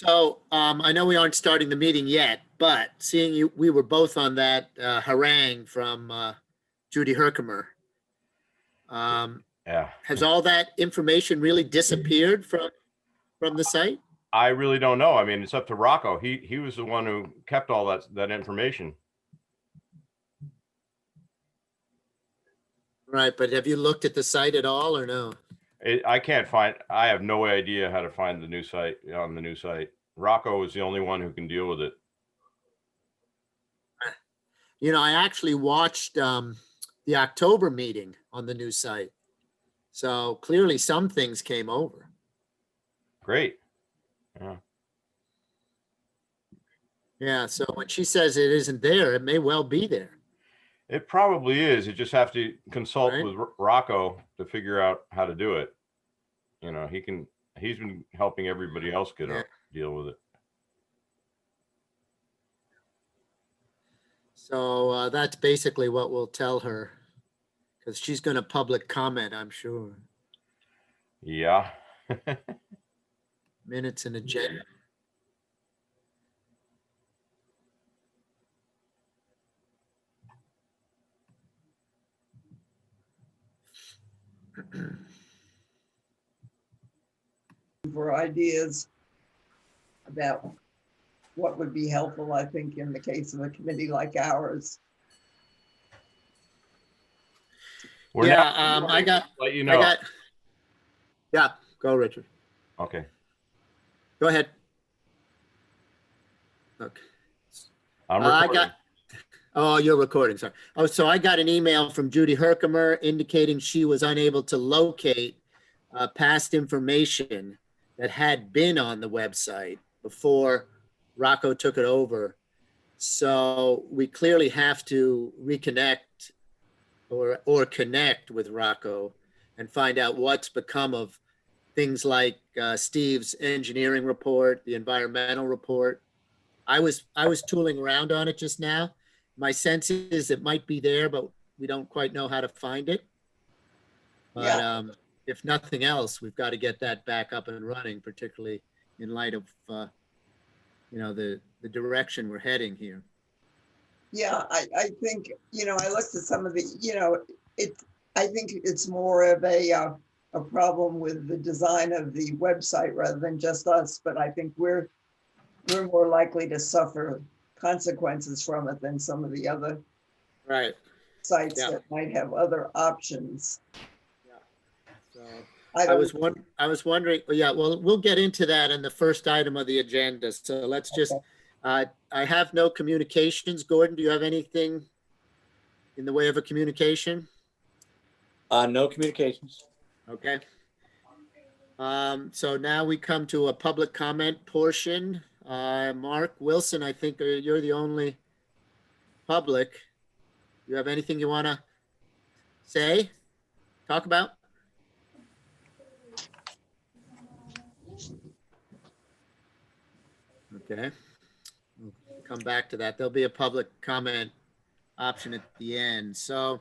So I know we aren't starting the meeting yet, but seeing you, we were both on that harangue from Judy Herkimer. Yeah, Has all that information really disappeared from the site? I really don't know. I mean, it's up to Rocco. He was the one who kept all that information. Right, but have you looked at the site at all or no? I have no idea how to find the new site on the new site. Rocco is the only one who can deal with it. You know, I actually watched the October meeting on the new site. So clearly some things came over. Great. Yeah. Yeah, so when she says it isn't there, it may well be there. It probably is. You just have to consult Right. with Rocco to figure out how to do it. You know, he's been helping everybody else deal with it. So that's basically what we'll tell her, because she's going to public comment, I'm sure. Yeah. Minutes and agenda. For ideas about what would be helpful, I think, in the case of a committee like ours. I got, let you know. Yeah, go Richard. Okay. Go ahead. Okay. I'm recording. Oh, you're recording, sorry. Oh, so I got an email from Judy Herkimer indicating she was unable to locate past information that had been on the website before Rocco took it over. So we clearly have to reconnect or connect with Rocco and find out what's become of things like Steve's engineering report, the environmental report. I was tooling around on it just now. My sense is it might be there, but we don't quite know how to find it. But if nothing else, we've got to get that back up and running, particularly in light of the direction we're heading here. Yeah, I think, I looked at some of the, I think it's more of a problem with the design of the website rather than just us, but I think we're more likely to suffer consequences from it than some of the other sites that might have other options. So I was wondering, yeah, well, we'll get into that in the first item of the agenda. So let's just, I have no communications. Gordon, do you have anything in the way of a communication? No communications. Okay. So now we come to a public comment portion. Mark Wilson, I think you're the only public. You have anything you want to say, talk about? Okay. We'll come back to that. There'll be a public comment option at the end. So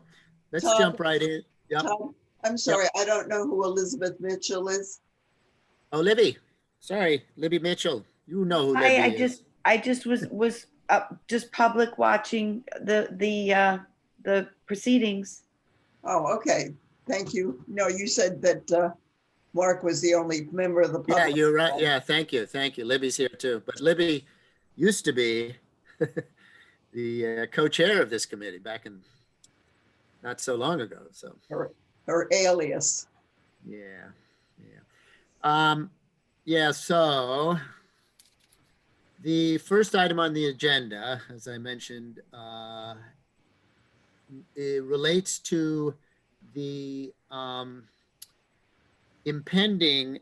let's jump right in. Yep. Tom, I'm sorry, I don't know who Elizabeth Mitchell is. Oh, Libby. Sorry, Libby Mitchell. You know who Libby is. I just was just public watching the proceedings. Oh, okay. Thank you. No, you said that Mark was the only member of the public. Yeah, you're right. Yeah, thank you. Thank you. Libby's here too. But Libby used to be the co-chair of this committee back in not so long ago. So her alias. Yeah. So the first item on the agenda, as I mentioned, it relates to the impending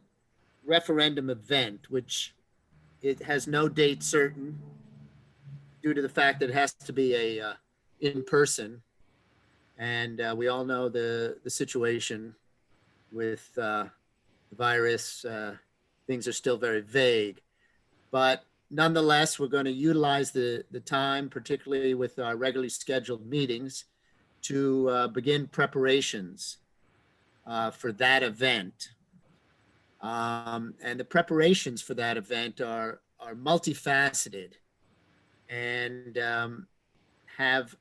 referendum event, which it has no date certain due to the fact that it has to be a in person. And we all know the situation with the virus. Things are still very vague, but nonetheless, we're going to utilize the time, particularly with our regularly scheduled meetings, to begin preparations for that event. And the preparations for that event are are multifaceted and have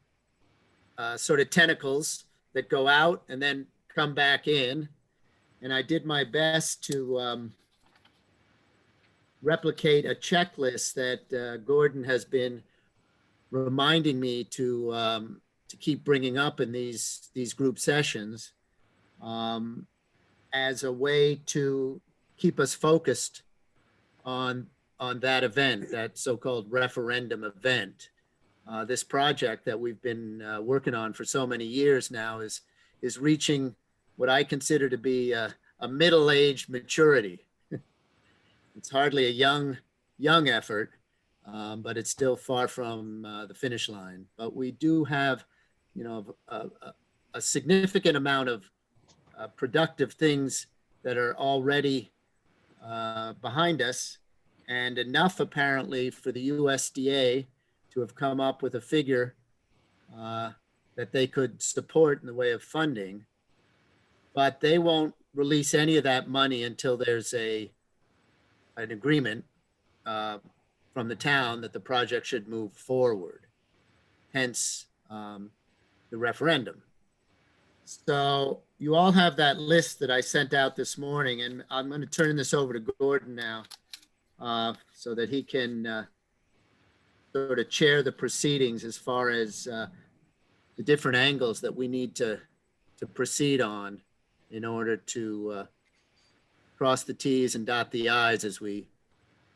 sort of tentacles that go out and then come back in. And I did my best to replicate a checklist that Gordon has been reminding me to keep bringing up in these group sessions as a way to keep us focused on that event, that so-called referendum event. This project that we've been working on for so many years now is reaching what I consider to be a middle-aged maturity. It's hardly a young effort, but it's still far from the finish line. But we do have, you know, a significant amount of productive things that are already behind us, and enough apparently for the USDA to have come up with a figure that they could support in the way of funding. But they won't release any of that money until there's an agreement from the town that the project should move forward, hence the referendum. So you all have that list that I sent out this morning, and I'm going to turn this over to Gordon now so that he can sort of chair the proceedings as far as the different angles that we need to proceed on in order to cross the T's and dot the I's as we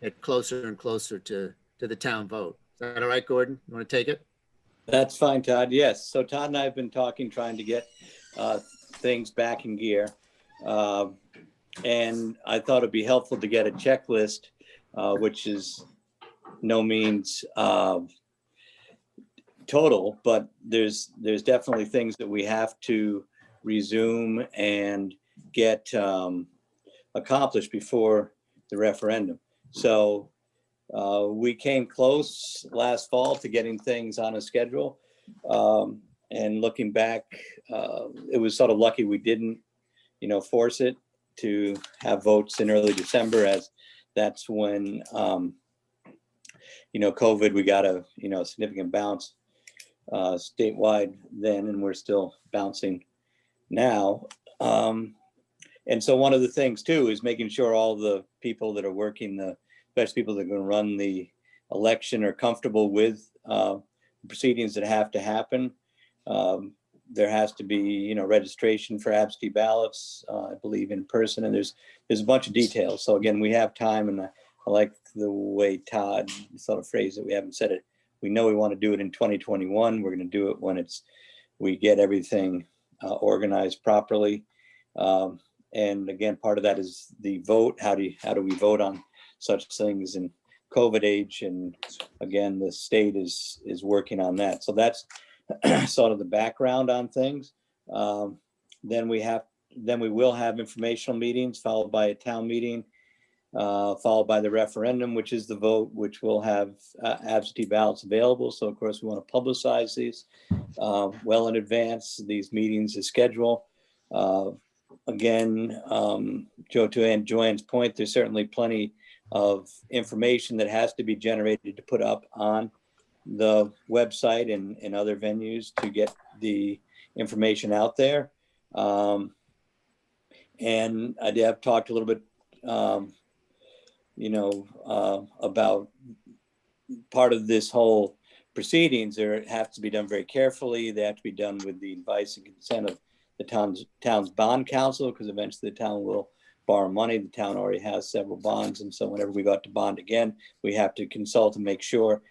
get closer and closer to the town vote. Is that all right, Gordon? You want to take it? That's fine, Todd. Yes. So Todd and I have been talking, trying to get things back in gear. And I thought it'd be helpful to get a checklist, which is no means total, but there's definitely things that we have to resume and get accomplished before the referendum. So we came close last fall to getting things on a schedule. And looking back, it was sort of lucky we didn't, force it to have votes in early December, as that's when, COVID, we got a, significant bounce statewide then, and we're still bouncing now. And so one of the things too is making sure all the people that are working, the best people that are going to run the election, are comfortable with proceedings that have to happen. There has to be, registration for absentee ballots, I believe in person, and there's a bunch of details. So again, we have time, and I like the way Todd sort of phrased it. We haven't said it. We know we want to do it in 2021. We're going to do it when we get everything organized properly. And again, part of that is the vote. How do we vote on such things in COVID age? And again, the state is working on that. So that's sort of the background on things. Then we will have informational meetings, followed by a town meeting, followed by the referendum, which is the vote, which will have absentee ballots available. So of course we want to publicize these well in advance. These meetings is scheduled. Again, Joanne's point, there's certainly plenty of information that has to be generated to put up on the website and other venues to get the information out there. And I have talked a little bit, about part of this whole proceedings. There have to be done very carefully. They have to be done with the advice and consent of the town's bond council, because eventually the town will borrow money. The town already has several bonds, and so whenever we got to bond again, we have to consult and make sure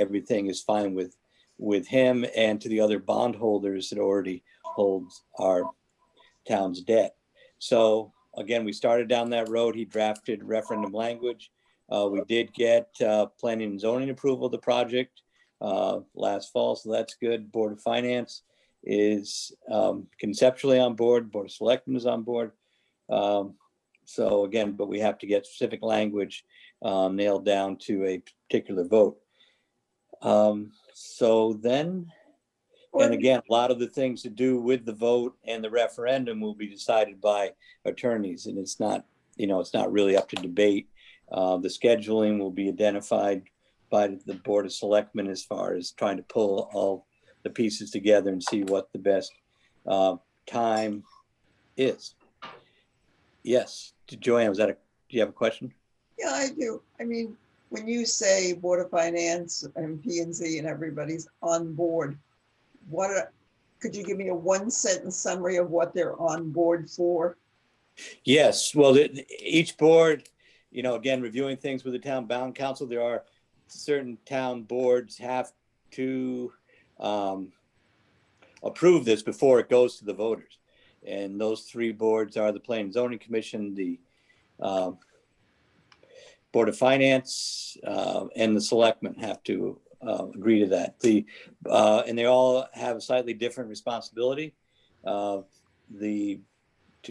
everything is fine with him and to the other bondholders that already holds our town's debt. So again, we started down that road. He drafted referendum language. We did get planning and zoning approval of the project last fall, so that's good. Board of Finance is conceptually on board. Board of Selectmen is on board. So again, but we have to get specific language nailed down to a particular vote. So then, and again, a lot of the things to do with the vote and the referendum will be decided by attorneys, and it's not really up to debate. The scheduling will be identified by the Board of Selectmen as far as trying to pull all the pieces together and see what the best time is. Yes, Joanne, do you have a question? Yeah, I do. I mean, when you say Board of Finance and P&Z and everybody's on board, could you give me a one-sentence summary of what they're on board for? Yes, well, each board, again, reviewing things with the town bound council, there are certain town boards have to approve this before it goes to the voters. And those three boards are the Planning and Zoning Commission, the Board of Finance, and the Selectmen have to agree to that. And they all have a slightly different responsibility. In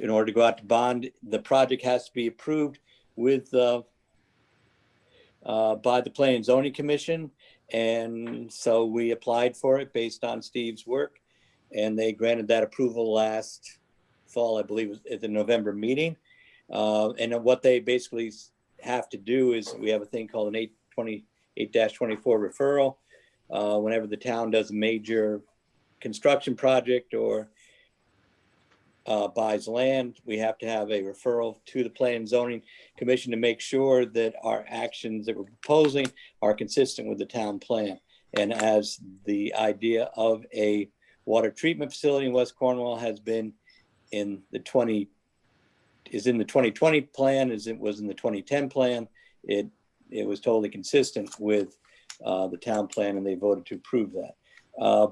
order to go out to bond, the project has to be approved with by the Planning and Zoning Commission. And so we applied for it based on Steve's work, and they granted that approval last fall, I believe, was at the November meeting. And what they basically have to do is we have a thing called an 8-24 referral. Whenever the town does a major construction project or buys land, we have to have a referral to the Planning and Zoning Commission to make sure that our actions that we're proposing are consistent with the town plan. And as the idea of a water treatment facility in West Cornwall has been in the 2020 plan, as it was in the 2010 plan, it was totally consistent with the town plan, and they voted to approve that.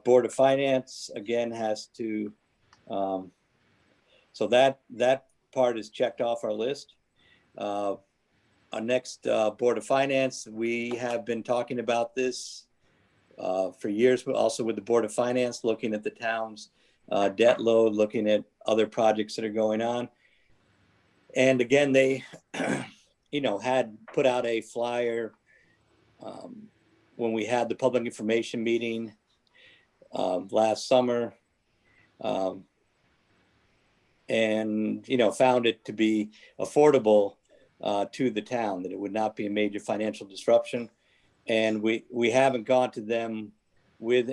Board of Finance again has to, so that part is checked off our list. Our next Board of Finance, we have been talking about this for years, but also with the Board of Finance, looking at the town's debt load, looking at other projects that are going on. And again, they, had put out a flyer when we had the public information meeting last summer, and found it to be affordable to the town, that it would not be a major financial disruption. And we haven't gone to them with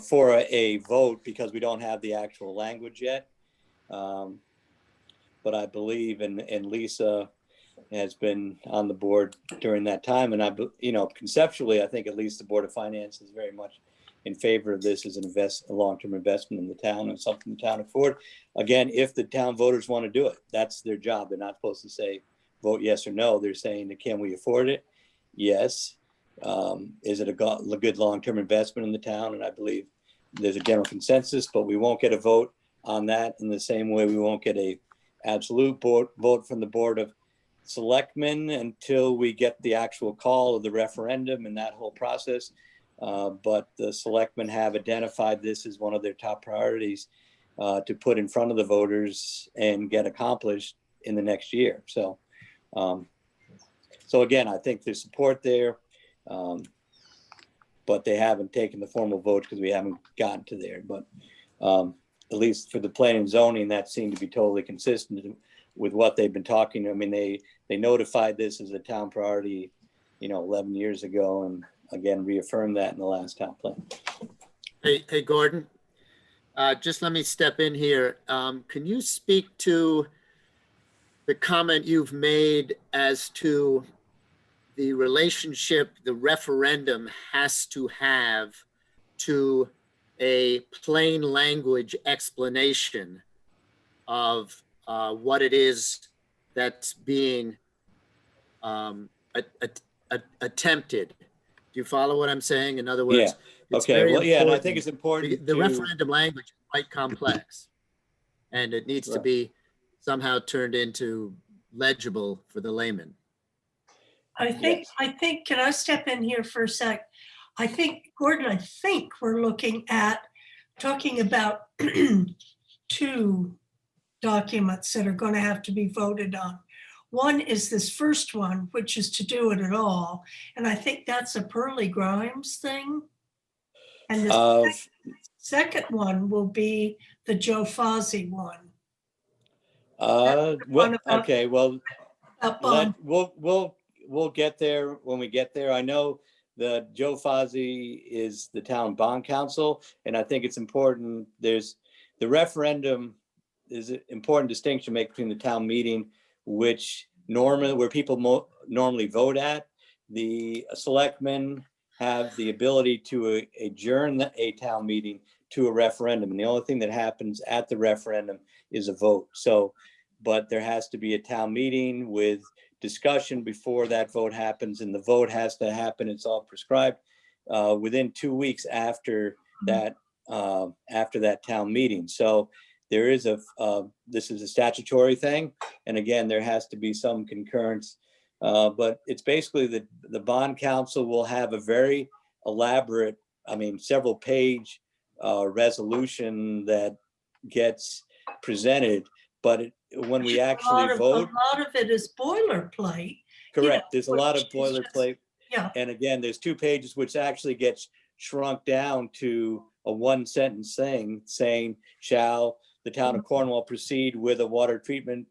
for a vote because we don't have the actual language yet. But I believe, and Lisa has been on the board during that time, and conceptually, I think at least the Board of Finance is very much in favor of this as a long-term investment in the town and something the town afford. Again, if the town voters want to do it, that's their job. They're not supposed to say vote yes or no. They're saying, can we afford it? Yes. Is it a good long-term investment in the town? And I believe there's a general consensus, but we won't get a vote on that in the same way we won't get a absolute vote from the Board of Selectmen until we get the actual call of the referendum and that whole process. But the Selectmen have identified this as one of their top priorities to put in front of the voters and get accomplished in the next year. So again, I think there's support there, but they haven't taken the formal vote because we haven't gotten to there. But at least for the planning and zoning, that seemed to be totally consistent with what they've been talking. I mean, they notified this as a town priority, 11 years ago, and again, reaffirmed that in the last town plan. Hey, Gordon, just let me step in here. Can you speak to the comment you've made as to the relationship the referendum has to have to a plain language explanation of what it is that's being attempted? Do you follow what I'm saying? In other words, yeah. Okay. Well, yeah, and I think it's important. The referendum language is quite complex, and it needs to be somehow turned into legible for the layman. I think, can I step in here for a sec? Gordon, I think we're looking at talking about two documents that are going to have to be voted on. One is this first one, which is to do it at all. And I think that's a Pearlie Grimes thing. And the second one will be the Joe Fozzie one. one Well, about- okay, well, Up on, we'll get there when we get there. I know that Joe Fozzie is the town bond counsel, and I think it's important, there's, the referendum is an important distinction to make between the town meeting, which normally, where people normally vote at. The selectmen have the ability to adjourn a town meeting to a referendum, and the only thing that happens at the referendum is a vote. So, but there has to be a town meeting with discussion before that vote happens, and the vote has to happen, it's all prescribed, within 2 weeks after that town meeting. So there is this is a statutory thing, and again, there has to be some concurrence. But it's basically the bond council will have a very elaborate, I mean, several page resolution that gets presented, but when we actually vote. A lot of it is boilerplate. Correct, there's a lot of which is just- boilerplate. Yeah, And again, there's 2 pages which actually gets shrunk down to a 1-sentence thing saying, shall the town of Cornwall proceed with a water treatment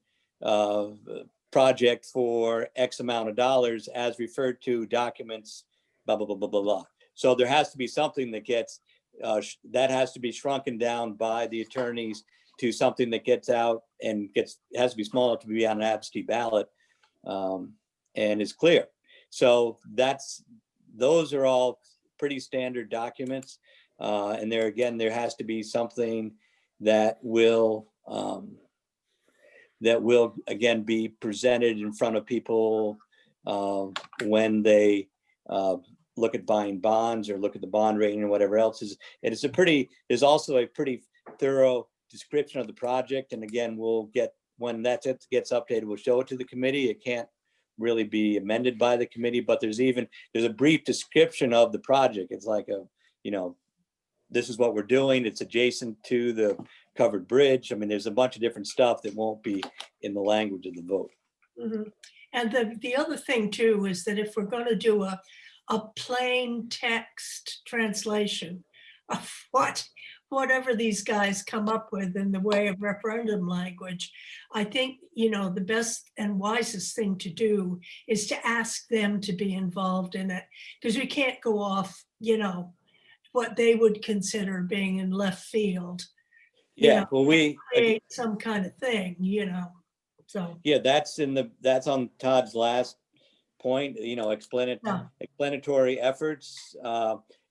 project for X amount of dollars as referred to documents, blah, blah, blah, blah, blah, blah. So there has to be something that gets, that has to be shrunken down by the attorneys to something that gets out and has to be small enough to be on an absentee ballot, and is clear. So those are all pretty standard documents. And there again, there has to be something that will again be presented in front of people when they look at buying bonds or look at the bond rating or whatever else is. And there's also a pretty thorough description of the project. And again, when that gets updated, we'll show it to the committee. It can't really be amended by the committee, but there's a brief description of the project. It's like this is what we're doing. It's adjacent to the covered bridge. I mean, there's a bunch of different stuff that won't be in the language of the vote. mhm. And the other thing too is that if we're going to do a plain text translation of whatever these guys come up with in the way of referendum language, I think, the best and wisest thing to do is to ask them to be involved in it, because we can't go off, what they would consider being in left field. Yeah, well, Create some kind of thing, so. yeah, that's on Todd's last point, explanatory efforts.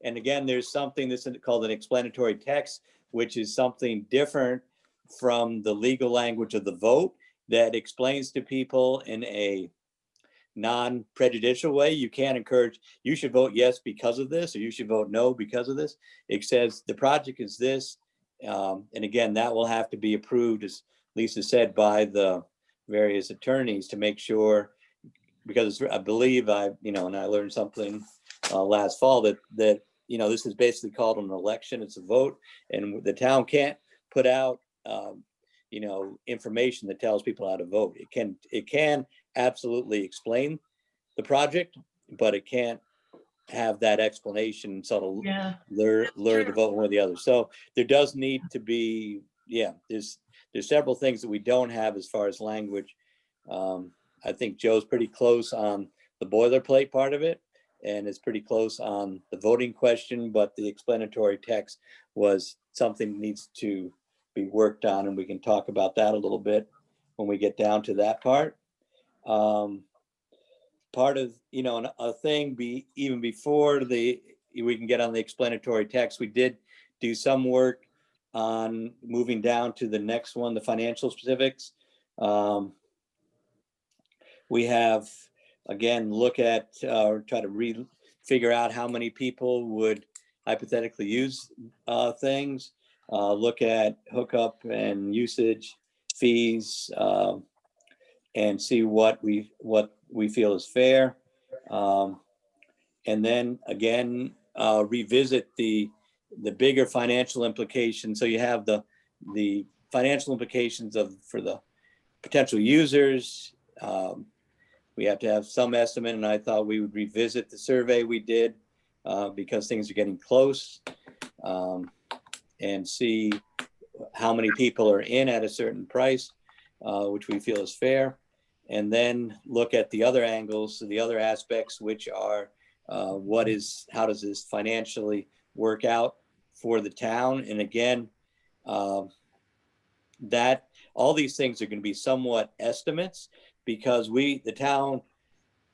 And again, there's something that's called an explanatory text, which is something different from the legal language of the vote that explains to people in a non-prejudicial way. You can't encourage, you should vote yes because of this, or you should vote no because of this. It says the project is this. And again, that will have to be approved, as Lisa said, by the various attorneys to make sure, because I believe and I learned something last fall that this is basically called an election. It's a vote, and the town can't put out information that tells people how to vote. It can absolutely explain the project, but it can't have that explanation sort of lure the vote one or the other. So there does need to be, there's several things that we don't have as far as language. I think Joe's pretty close on the boilerplate part of it, and it's pretty close on the voting question, but the explanatory text was something that needs to be worked on, and we can talk about that a little bit when we get down to that part. Part of, a thing even before we can get on the explanatory text, we did do some work on moving down to the next one, the financial specifics. We have, again, look at, or try to figure out how many people would hypothetically use things, look at hookup and usage fees, and see what we feel is fair. And then again, revisit the bigger financial implications. So you have the financial implications for the potential users. We have to have some estimate, and I thought we would revisit the survey we did because things are getting close, and see how many people are in at a certain price. which we feel is fair, and then look at the other angles, the other aspects, which are how does this financially work out for the town? And again, that all these things are going to be somewhat estimates, because the town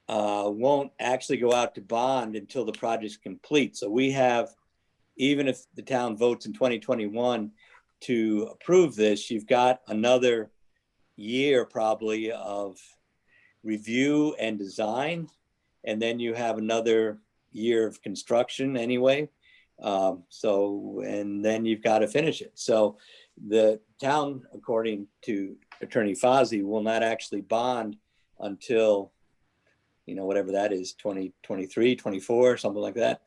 won't actually go out to bond until the project's complete. So we have, even if the town votes in 2021 to approve this, you've got another year probably of review and design, and then you have another year of construction anyway. And then you've got to finish it. So the town, according to Attorney Fozzie, will not actually bond until, whatever that is, 2023, 24, something like that.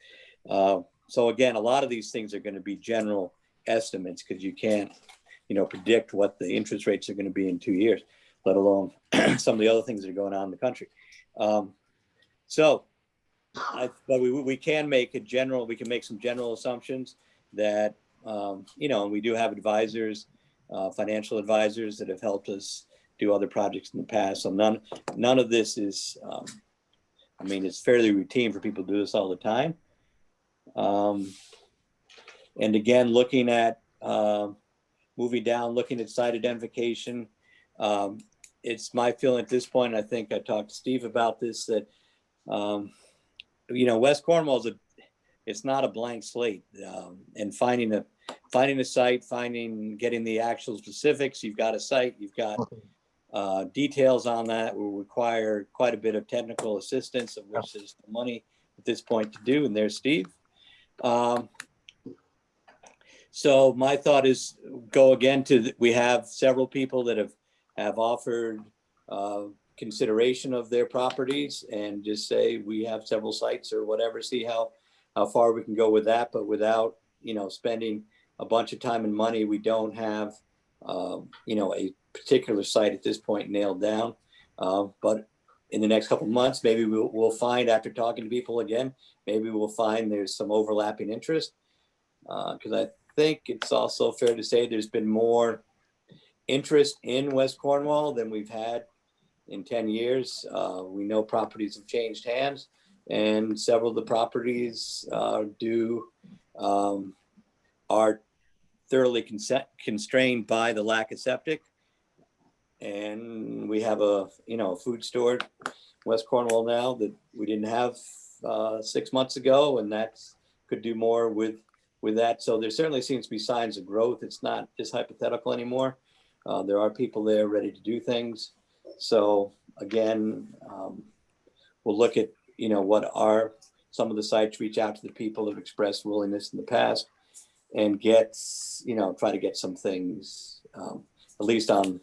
So again, a lot of these things are going to be general estimates, because you can't, predict what the interest rates are going to be in 2 years, let alone some of the other things that are going on in the country. But we can make some general assumptions that, and we do have advisors, financial advisors that have helped us do other projects in the past. So none of this is, it's fairly routine for people to do this all the time. And again, looking at, moving down, looking at site identification, it's my feeling at this point, I think I talked to Steve about this, that, West Cornwall it's not a blank slate, and finding a site, getting the actual specifics. You've got a site, you've got details on that will require quite a bit of technical assistance, of which there's the money at this point to do. And there's Steve. So my thought is go again we have several people that have offered consideration of their properties, and just say we have several sites or whatever, see how far we can go with that, but without, spending a bunch of time and money. We don't have, a particular site at this point nailed down. But in the next couple of months, maybe we'll find, after talking to people again, maybe we'll find there's some overlapping interest. Because I think it's also fair to say there's been more interest in West Cornwall than we've had in 10 years. We know properties have changed hands, and several of the properties are thoroughly constrained by the lack of septic. And we have a food store, West Cornwall, now that we didn't have 6 months ago, and that could do more with that. So there certainly seems to be signs of growth. It's not just hypothetical anymore. There are people there ready to do things. So again, we'll look at, what are some of the sites, reach out to the people who have expressed willingness in the past, and try to get some things, at least on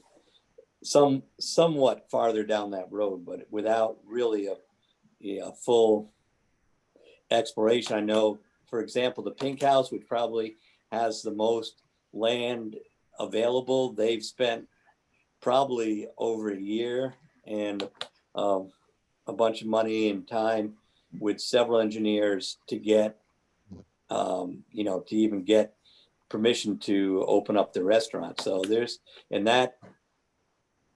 somewhat farther down that road, but without really a full exploration. I know, for example, the Pink House, which probably has the most land available, they've spent probably over a year and a bunch of money and time with several engineers to get, to even get permission to open up the restaurant. So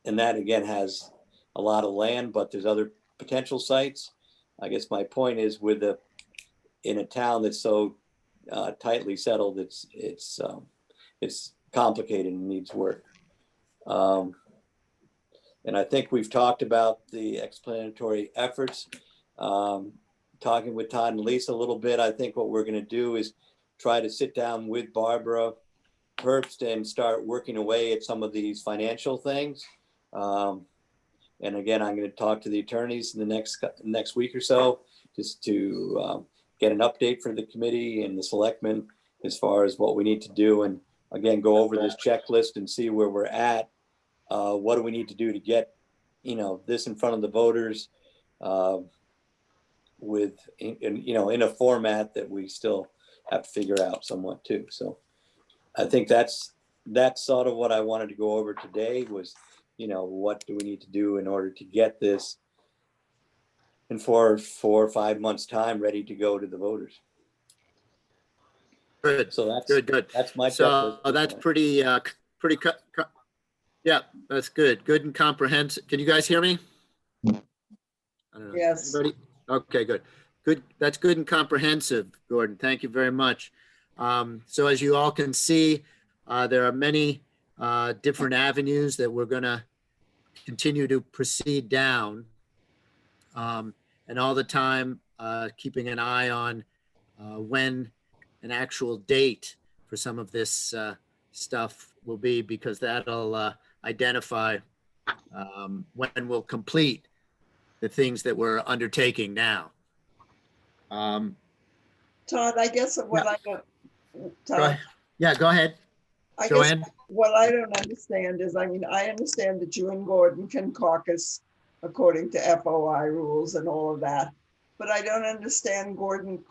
and that again has a lot of land, but there's other potential sites. I guess my point is, in a town that's so tightly settled, it's complicated and needs work. And I think we've talked about the explanatory efforts. Talking with Todd and Lisa a little bit, I think what we're going to do is try to sit down with Barbara Herbst and start working away at some of these financial things. And again, I'm going to talk to the attorneys in the next week or so, just to get an update for the committee and the selectmen as far as what we need to do. And again, go over this checklist and see where we're at. What do we need to do to get, this in front of the voters, in a format that we still have to figure out somewhat too. So I think that's sort of what I wanted to go over today was, what do we need to do in order to get this in 4 or 5 months time ready to go to the voters. Good. So that's Good. That's my So checklist. that's pretty cut. Yeah, that's good. Good and comprehensive. Can you guys hear me? I don't know. Yes. Anybody? Okay, good. Good. That's good and comprehensive, Gordon. Thank you very much. So as you all can see, there are many different avenues that we're going to continue to proceed down. And all the time keeping an eye on when an actual date for some of this stuff will be, because that'll identify when we'll complete the things that we're undertaking now. Todd, I guess what I don't, Go Todd, ahead. Yeah, go ahead, I guess Joanne. what I don't understand is, I mean, I understand that you and Gordon can caucus according to FOI rules and all of that, but I don't understand Gordon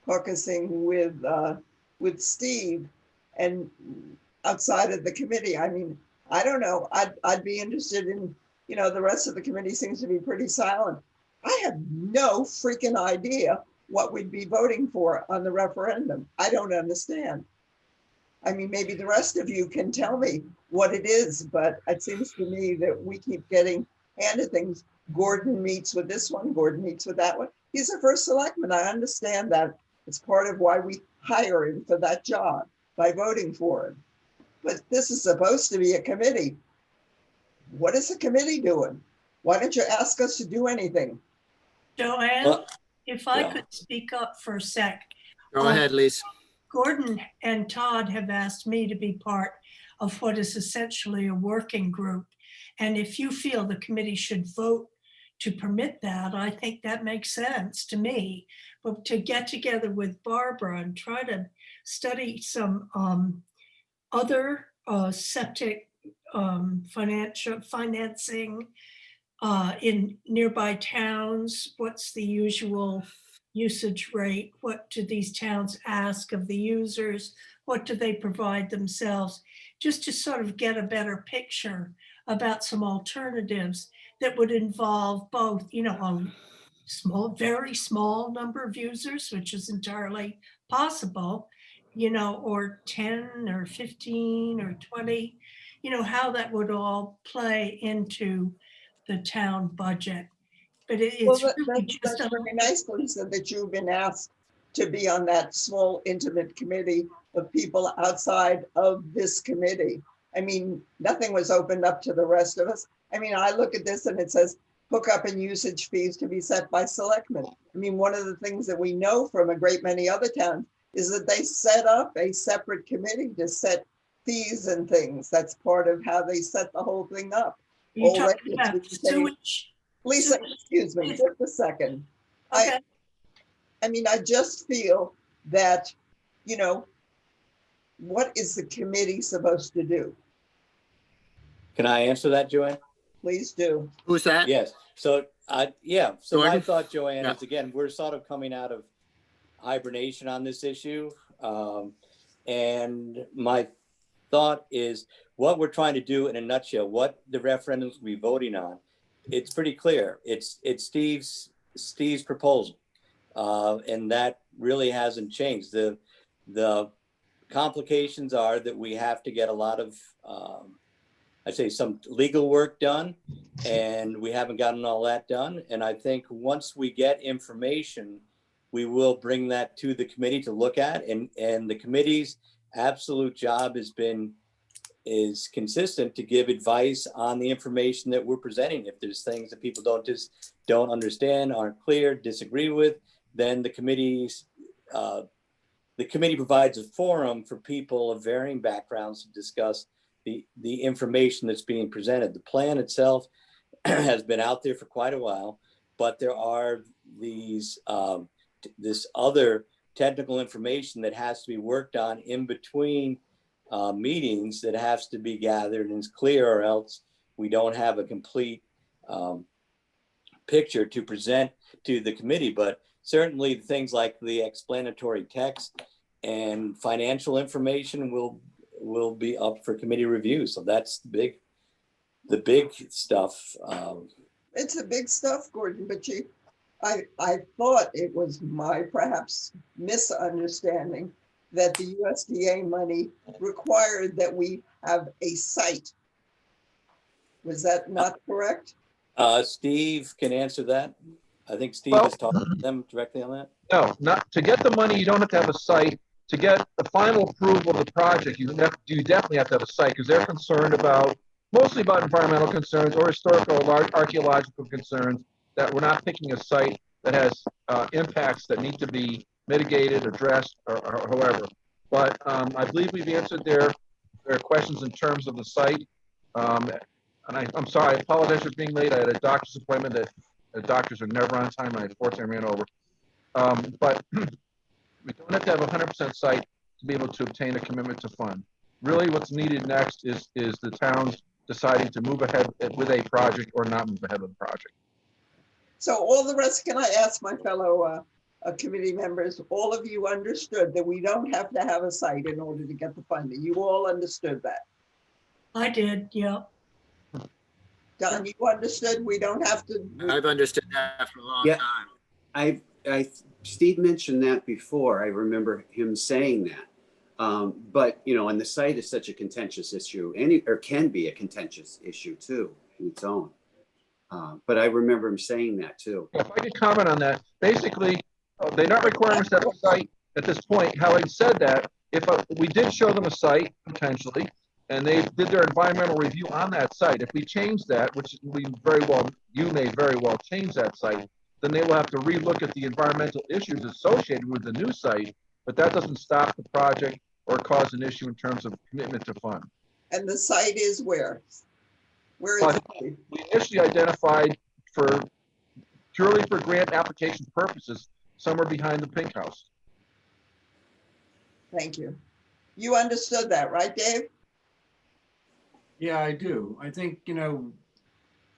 caucusing with Steve and outside of the committee. I mean, I don't know. I'd be interested in, you know, the rest of the committee seems to be pretty silent. I have no freaking idea what we'd be voting for on the referendum. I don't understand. I mean, maybe the rest of you can tell me what it is, but it seems to me that we keep getting handed things. Gordon meets with this one, Gordon meets with that one. He's the first selectman. I understand that. It's part of why we hire him for that job, by voting for him. But this is supposed to be a committee. What is the committee doing? Why don't you ask us to do anything? Joanne, if I yeah. could speak up for a sec. Go ahead, Lisa. Gordon and Todd have asked me to be part of what is essentially a working group. And if you feel the committee should vote to permit that, I think that makes sense to me. But to get together with Barbara and try to study some other septic financing in nearby towns, what's the usual usage rate? What do these towns ask of the users? What do they provide themselves? Just to sort of get a better picture about some alternatives that would involve both, you know, a small, very small number of users, which is entirely possible, you know, or 10 or 15 or 20, you know, how that would all play into the town budget. But it's really just that's very nice, Lisa, that you've been asked to be on that small, intimate committee of people outside of this committee. I mean, nothing was opened up to the rest of us. I mean, I look at this and it says hookup and usage fees to be set by selectmen. I mean, one of the things that we know from a great many other towns is that they set up a separate committee to set fees and things. That's part of how they set the whole thing up. you're talking about sewage. Lisa, excuse me, just a second. Okay. I mean, I just feel that, you know, what is the committee supposed to do? Can I answer that, Joanne? Please do. Who's that? Yes. So, yeah. So my Gordon? thought, Joanne, Yeah. is again, we're sort of coming out of hibernation on this issue. And my thought is what we're trying to do in a nutshell, what the referendums will be voting on. It's pretty clear. It's Steve's proposal. And that really hasn't changed. The complications are that we have to get a lot of, I'd say some legal work done, and we haven't gotten all that done. And I think once we get information, we will bring that to the committee to look at, and the committee's absolute job is consistent to give advice on the information that we're presenting. If there's things that people don't understand, aren't clear, disagree with, then the committee provides a forum for people of varying backgrounds to discuss the information that's being presented. The plan itself has been out there for quite a while, but there are this other technical information that has to be worked on in between meetings that has to be gathered and is clear, or else we don't have a complete picture to present to the committee. But certainly things like the explanatory text and financial information will be up for committee review. So that's the big stuff. It's the big stuff, Gordon, but I thought it was my perhaps misunderstanding that the USDA money required that we have a site Was that not correct? Steve can answer that. I think Steve Well- has talked to them directly on that. No, not, to get the money, you don't have to have a site. To get the final approval of the project, you definitely have to have a site, because they're concerned about, mostly about environmental concerns or historical or archaeological concerns, that we're not picking a site that has impacts that need to be mitigated, addressed, or however. But I believe we've answered their questions in terms of the site. And I'm sorry, I apologize for being late. I had a doctor's appointment that the doctors are never on time. I unfortunately ran over. But we don't have to have a 100% site to be able to obtain a commitment to fund. Really, what's needed next is the towns deciding to move ahead with a project or not move ahead with the project. So all the rest, can I ask my fellow committee members, all of you understood that we don't have to have a site in order to get the funding? You all understood that? I did, yeah. Don, you understood we don't have to? I've understood that for a long Yeah. time. Steve mentioned that before. I remember him saying that. But, you know, and the site is such a contentious issue, or can be a contentious issue too, in its own. But I remember him saying that too. If I could comment on that, basically, they're not requiring us to have a site at this point. Having said that, if we did show them a site potentially, and they did their environmental review on that site, if we change that, which you may very well change that site, then they will have to relook at the environmental issues associated with the new site, but that doesn't stop the project or cause an issue in terms of commitment to fund. And the site is where? Where is it? We initially identified purely for grant application purposes, somewhere behind the Pink House. Thank you. You understood that, right, Dave? Yeah, I do. I think, you know,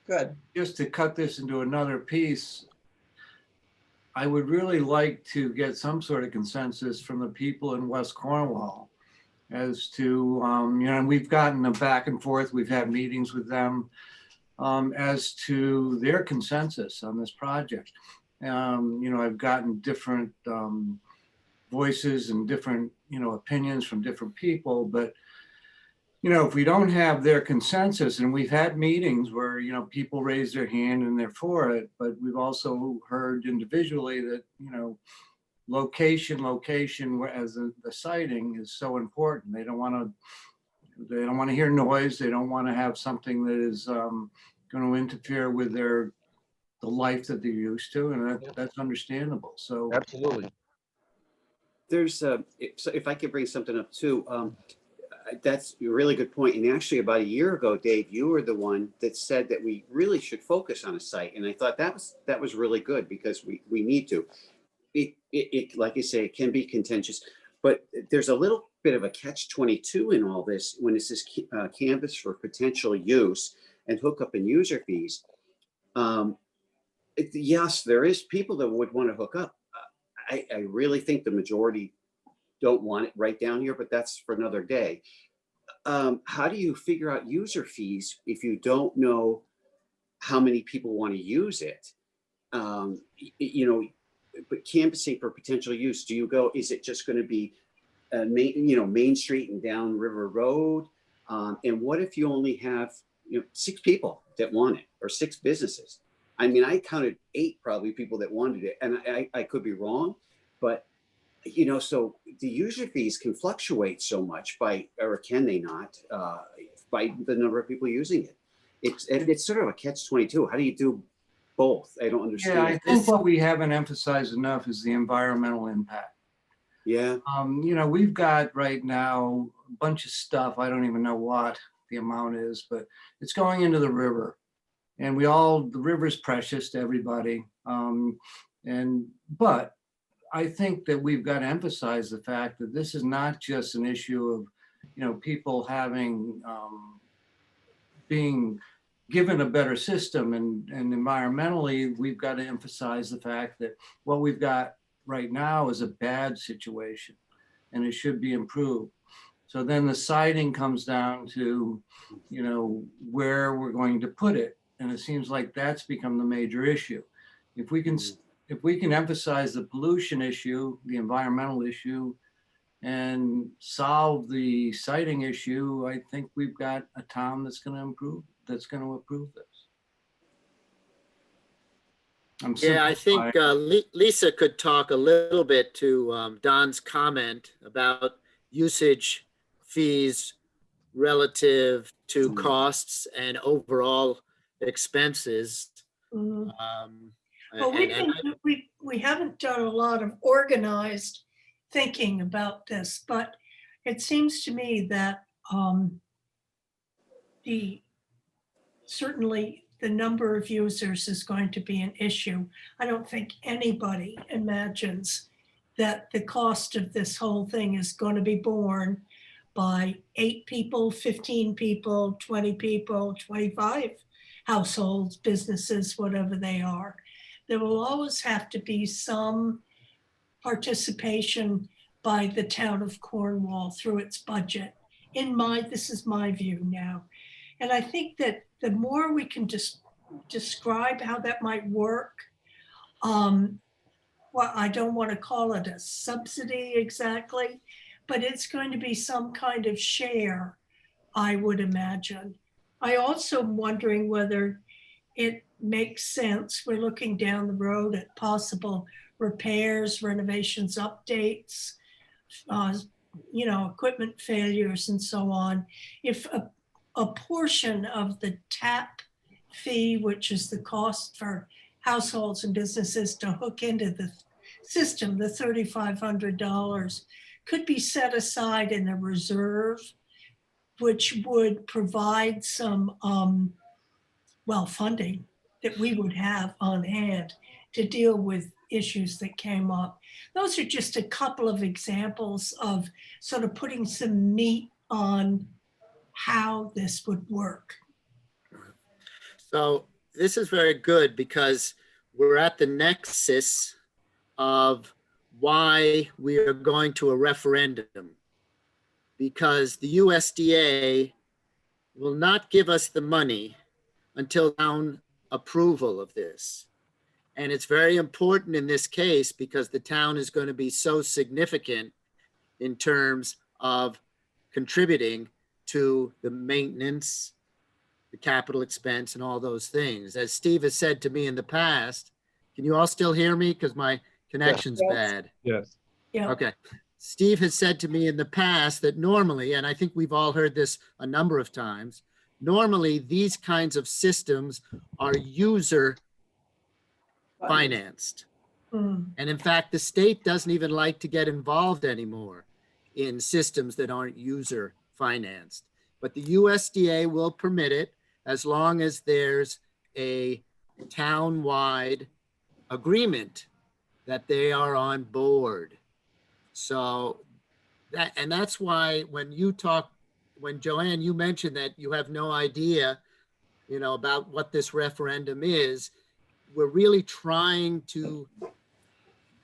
Good. just to cut this into another piece, I would really like to get some sort of consensus from the people in West Cornwall as to, you know, we've gotten a back and forth, we've had meetings with them as to their consensus on this project. You know, I've gotten different voices and different, you know, opinions from different people, but you know, if we don't have their consensus, and we've had meetings where, you know, people raise their hand and they're for it, but we've also heard individually that, you know, location as the siting is so important. They don't want to hear noise. They don't want to have something that is going to interfere with the life that they're used to, and that's understandable. So Absolutely. There's so if I could bring something up too, that's a really good point. And actually about a year ago, Dave, you were the one that said that we really should focus on a site. And I thought that was really good, because we need to. It like you say, it can be contentious, but there's a little bit of a catch-22 in all this when it says canvas for potential use and hookup and user fees. Yes, there is people that would want to hook up. I really think the majority don't want it right down here, but that's for another day. How do you figure out user fees if you don't know how many people want to use it? You know, but canvassing for potential use, do you go, is it just going to be Main Street and down River Road? And what if you only have 6 people that want it, or 6 businesses? I mean, I counted 8 probably people that wanted it, and I could be wrong, but you know, so the user fees can fluctuate so much or can they not, by the number of people using it. It's sort of a catch-22. How do you do both? I don't understand. yeah, I think what we haven't emphasized enough is the environmental impact. Yeah. You know, we've got right now a bunch of stuff. I don't even know what the amount is, but it's going into the river, and the river's precious to everybody. But I think that we've got to emphasize the fact that this is not just an issue of, you know, people being given a better system, and environmentally, we've got to emphasize the fact that what we've got right now is a bad situation, and it should be improved. So then the siting comes down to, you know, where we're going to put it, and it seems like that's become the major issue. If we can emphasize the pollution issue, the environmental issue, and solve the siting issue, I think we've got a town that's going to approve this. I'm Yeah, I think simplifying. Lisa could talk a little bit to Don's comment about usage fees relative to costs and overall expenses. Mhm. Um, Well, and we haven't done a lot of organized thinking about this, but it seems to me that the certainly the number of users is going to be an issue. I don't think anybody imagines that the cost of this whole thing is going to be borne by 8 people, 15 people, 20 people, 25 households, businesses, whatever they are. There will always have to be some participation by the town of Cornwall through its budget. This is my view now. And I think that the more we can just describe how that might work, well, I don't want to call it a subsidy exactly, but it's going to be some kind of share, I would imagine. I also am wondering whether it makes sense. We're looking down the road at possible repairs, renovations, updates, equipment failures and so on. If a portion of the tap fee, which is the cost for households and businesses to hook into the system, the $3,500, could be set aside in a reserve, which would provide some, funding that we would have on hand to deal with issues that came up. Those are just a couple of examples of sort of putting some meat on how this would work. so this is very good because we're at the nexus of why we are going to a referendum. Because the USDA will not give us the money until town approval of this. And it's very important in this case because the town is going to be so significant in terms of contributing to the maintenance, the capital expense, and all those things. As Steve has said to me in the past, can you all still hear me? Because my connection's Yes. bad. Yes. Yeah. Okay. Steve has said to me in the past that normally, and I think we've all heard this a number of times, normally these kinds of systems are user financed. Mm. And in fact, the state doesn't even like to get involved anymore in systems that aren't user financed. But the USDA will permit it as long as there's a town-wide agreement that they are on board. So that's why when Joanne, you mentioned that you have no idea, about what this referendum is, we're really trying to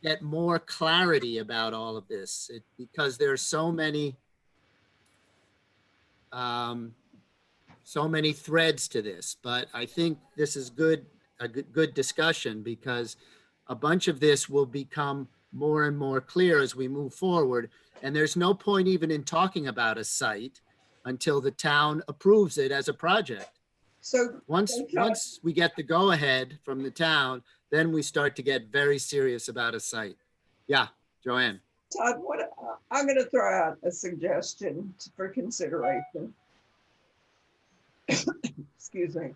get more clarity about all of this because there are so many threads to this. But I think this is a good discussion because a bunch of this will become more and more clear as we move forward. And there's no point even in talking about a site until the town approves it as a project. So Once we get the go ahead from the town, then we start to get very serious about a site. Yeah, Joanne. Todd, I'm going to throw out a suggestion for consideration. Excuse me.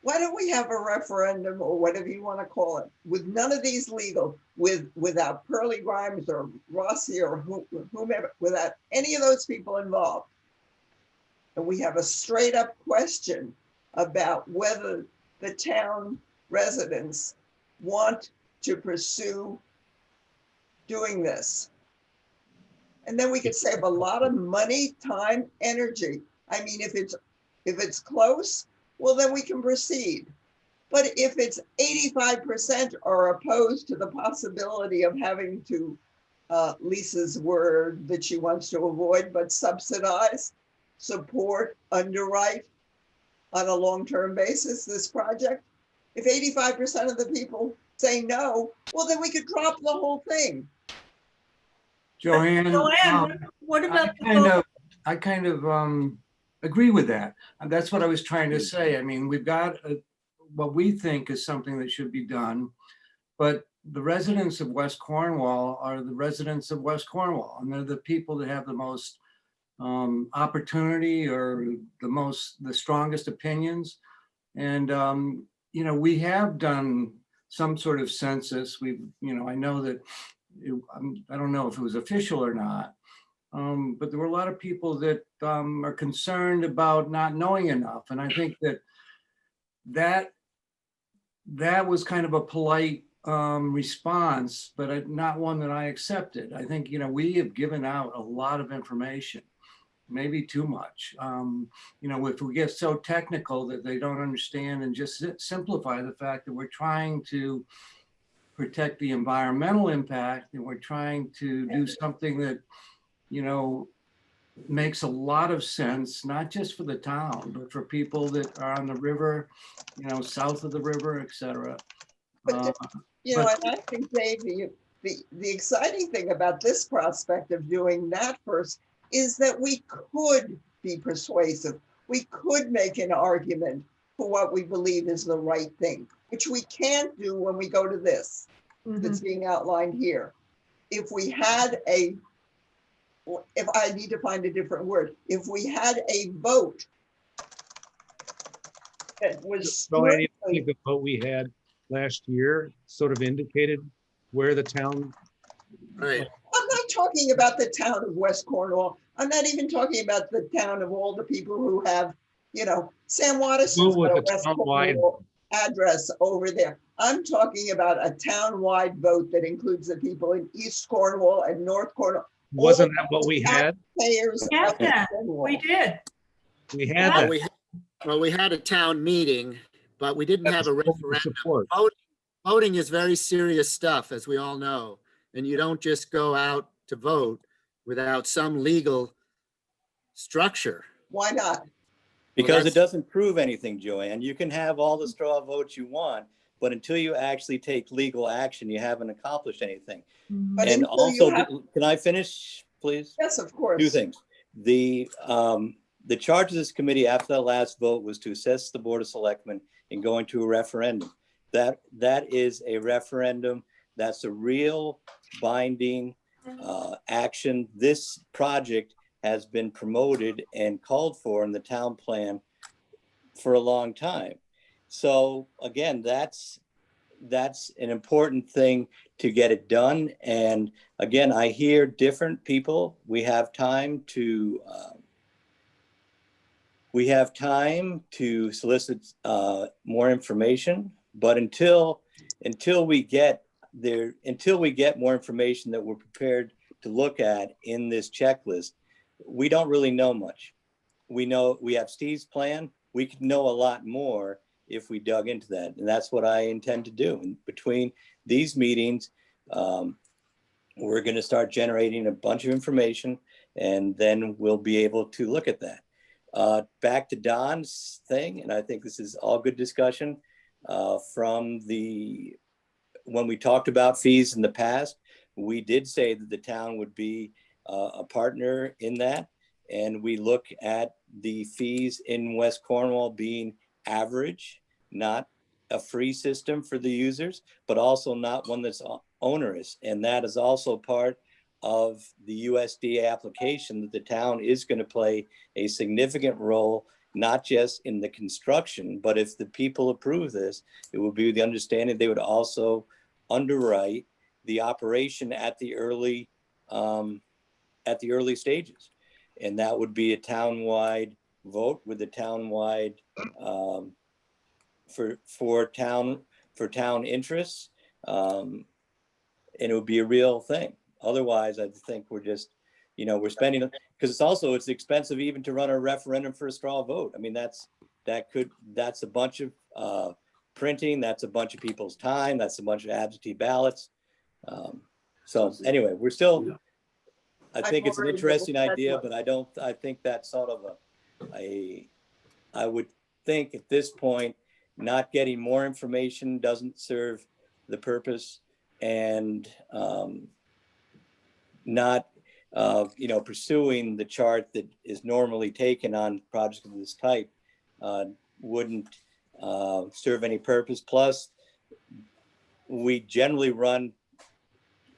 Why don't we have a referendum or whatever you want to call it with none of these legal, without Pearlie Grimes or Rossi or whomever, without any of those people involved. And we have a straight up question about whether the town residents want to pursue doing this. And then we could save a lot of money, time, energy. I mean, if it's close, well, then we can proceed. But if it's 85% are opposed to the possibility of having to, Lisa's word that she wants to avoid, but subsidize, support, underwrite on a long-term basis, this project. If 85% of the people say no, well, then we could drop the whole thing. Joanne. Joanne, what about the vote? I kind of agree with that. And that's what I was trying to say. I mean, we've got what we think is something that should be done, but the residents of West Cornwall are the residents of West Cornwall, and they're the people that have the most opportunity or the strongest opinions. And, you know, we have done some sort of census. I know that, I don't know if it was official or not, but there were a lot of people that are concerned about not knowing enough. And I think that was kind of a polite response, but not one that I accepted. I think, you know, we have given out a lot of information, maybe too much. You know, if we get so technical that they don't understand, and just simplify the fact that we're trying to protect the environmental impact, and we're trying to do something that, you know, makes a lot of sense, not just for the town, but for people that are on the river, you know, south of the river, et cetera. But, you know, and I think, Dave, the exciting thing about this prospect of doing that first is that we could be persuasive. We could make an argument for what we believe is the right thing, which we can't do when we go to this that's being outlined here. If I need to find a different word, if we had a vote that was So I think the vote we had last year sort of indicated where the town. Right. I'm not talking about the town of West Cornwall. I'm not even talking about the town of all the people who have, you know, Sam Watterson's got a West Cornwall address over there. I'm talking about a town-wide vote that includes the people in East Cornwall and North Cornwall. Wasn't that what we had? We had that. We did. We had that. Well, we had a town meeting, but we didn't have a referendum. Voting is very serious stuff, as we all know. And you don't just go out to vote without some legal structure. Why not? Because it doesn't prove anything, Joanne. You can have all the straw votes you want, but until you actually take legal action, you haven't accomplished anything. But And also, can I finish, please? Yes, of course. Two things. The charge of this committee after that last vote was to assess the Board of Selectmen in going to a referendum. That is a referendum. That's a real binding action. This project has been promoted and called for in the town plan for a long time. So again, that's an important thing to get it done. And again, I hear different people. We have time to solicit more information, but until we get more information that we're prepared to look at in this checklist, we don't really know much. We know we have Steve's plan. We could know a lot more if we dug into that. And that's what I intend to do. And between these meetings, we're going to start generating a bunch of information, and then we'll be able to look at that. Back to Don's thing, and I think this is all good discussion from when we talked about fees in the past. We did say that the town would be a partner in that. And we look at the fees in West Cornwall being average, not a free system for the users, but also not one that's onerous. And that is also part of the USDA application, that the town is going to play a significant role, not just in the construction, but if the people approve this, it will be the understanding they would also underwrite the operation at the early stages. And that would be a town-wide vote with a town-wide for town interests. And it would be a real thing. Otherwise, I think we're just, we're spending, because it's expensive even to run a referendum for a straw vote. I mean, that's a bunch of printing, that's a bunch of people's time, that's a bunch of absentee ballots. So anyway, we're still, I think it's an interesting idea, but I think that's sort of I would think at this point, not getting more information doesn't serve the purpose. And not, pursuing the chart that is normally taken on projects of this type wouldn't serve any purpose. Plus, we generally run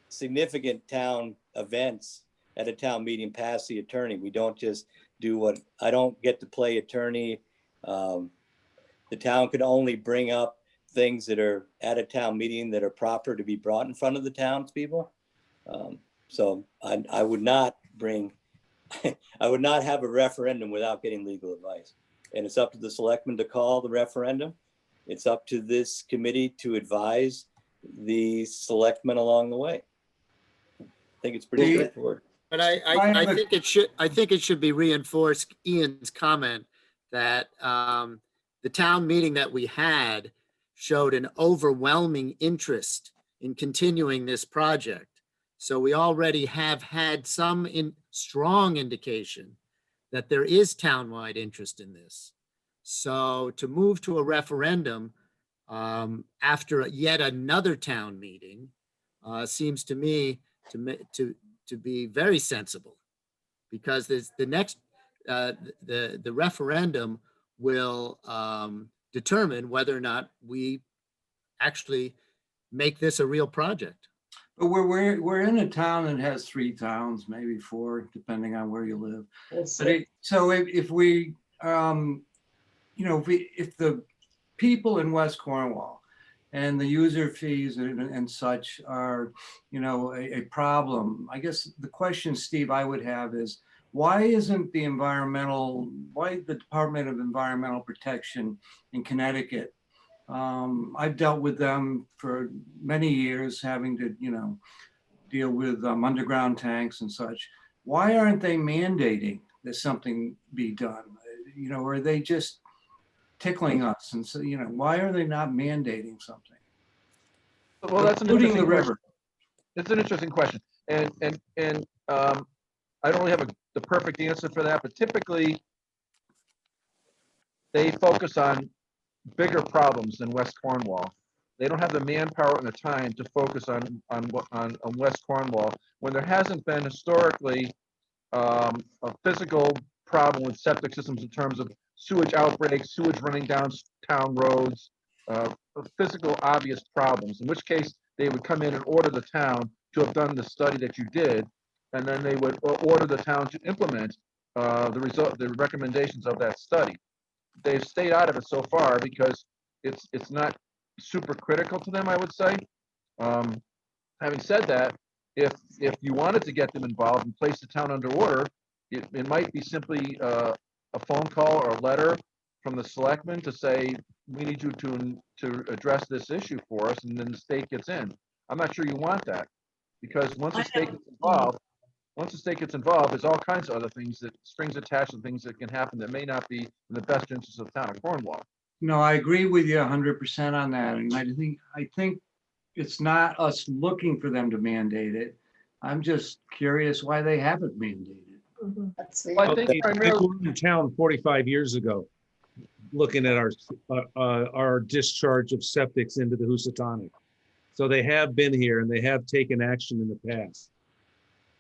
significant town events at a town meeting past the attorney. We don't just do I don't get to play attorney. The town could only bring up things that are at a town meeting that are proper to be brought in front of the townspeople. So I would not bring, I would not have a referendum without getting legal advice. And it's up to the selectmen to call the referendum. It's up to this committee to advise the selectmen along the way. I think it's pretty straightforward. But I think it should be reinforced, Ian's comment that the town meeting that we had showed an overwhelming interest in continuing this project. So we already have had some strong indication that there is townwide interest in this. So to move to a referendum after yet another town meeting seems to me to be very sensible, because there's the next the referendum will determine whether or not we actually make this a real project. But we're in a town that has 3 towns, maybe 4, depending on where you live. But so if we, if the people in West Cornwall and the user fees and such are, a problem, I guess the question, Steve, I would have is, why isn't the Department of Environmental Protection in Connecticut? I've dealt with them for many years, having to, deal with underground tanks and such. Why aren't they mandating that something be done? Or are they just tickling us? And so, why are they not mandating something? Well, that's an Including interesting the river. It's an interesting question, and I don't really have the perfect answer for that, but typically they focus on bigger problems than West Cornwall. They don't have the manpower and the time to focus on West Cornwall when there hasn't been historically a physical problem with septic systems in terms of sewage outbreaks, sewage running down town roads, physical obvious problems, in which case they would come in and order the town to have done the study that you did, and then they would order the town to implement the recommendations of that study. They've stayed out of it so far because it's not super critical to them, I would say. Having said that, if you wanted to get them involved and place the town under order, it might be simply a phone call or a letter from the selectmen to say, we need you to address this issue for us, and then the state gets in. I'm not sure you want that, because once the state gets involved, there's all kinds of other things, that strings attached and things that can happen that may not be in the best interest of the town of Cornwall. No, I agree with you 100% on that. And I think it's not us looking for them to mandate it. I'm just curious why they haven't mandated. Well, I think They primarily, were in town 45 years ago, looking at our discharge of septics into the Housatonic. So they have been here and they have taken action in the past.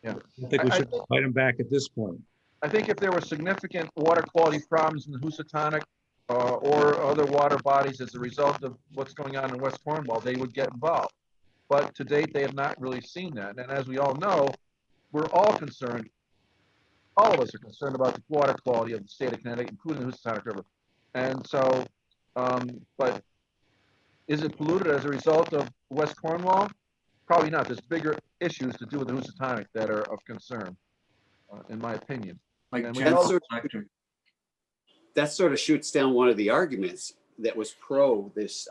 yeah. I think we should invite them back at this point. I think if there were significant water quality problems in the Housatonic or other water bodies as a result of what's going on in West Cornwall, they would get involved. But to date, they have not really seen that. And as we all know, we're all concerned, all of us are concerned about the water quality of the state of Connecticut, including the Housatonic River. And so, but is it polluted as a result of West Cornwall? Probably not. There's bigger issues to do with the Housatonic that are of concern, in my opinion. Like And we General know- Electric. That sort of shoots down one of the arguments that was pro this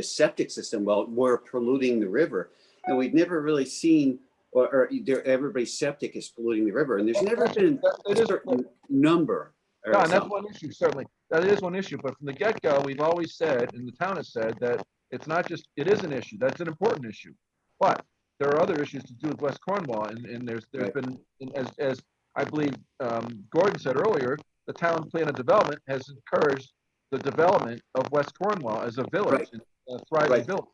septic system. Well, we're polluting the river, and we've never really seen, or everybody's septic is polluting the river, and there's never been a certain number. No, and that's one issue, certainly. That is one issue, but from the get-go, we've always said, and the town has said, that it's not just, it is an issue, that's an important issue. But there are other issues to do with West Cornwall, and there's Right. been, as I believe Gordon said earlier, the town plan of development has encouraged the development of West Cornwall as a village, Right. and a thriving Right. village.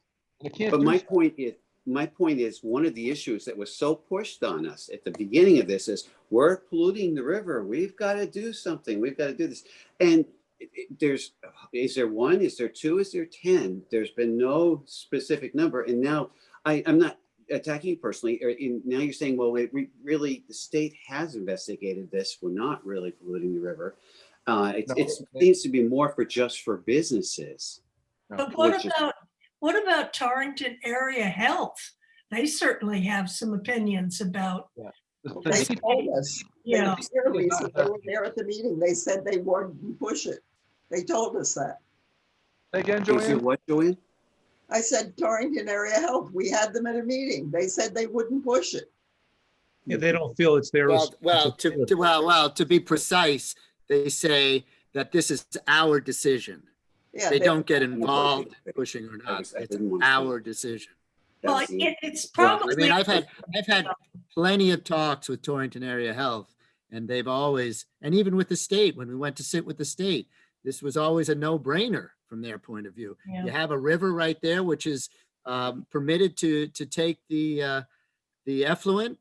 And it can't But do my so. point is, my point is, one of the issues that was so pushed on us at the beginning of this is we're polluting the river. We've got to do something. We've got to do this. And is there one? Is there two? Is there 10? There's been no specific number. And now I'm not attacking you personally. Now you're saying, well, really, the state has investigated this. We're not really polluting the river. It needs to be more just for businesses. But what about Torrington Area Health? They certainly have some opinions about. They told us. Yeah. They were there at the meeting. They said they wouldn't push it. They told us that. Again, You see Joanne? what, Joanne? I said Torrington Area Health. We had them at a meeting. They said they wouldn't push it. Yeah, they don't feel it's their. To be precise, they say that this is our decision. Yeah, They don't get involved pushing or not. It's our decision. Well, it's probably. I mean, I've had plenty of talks with Torrington Area Health, and they've always, and even with the state, when we went to sit with the state, this was always a no-brainer from their point of view. Yeah. You have a river right there, which is permitted to take the effluent.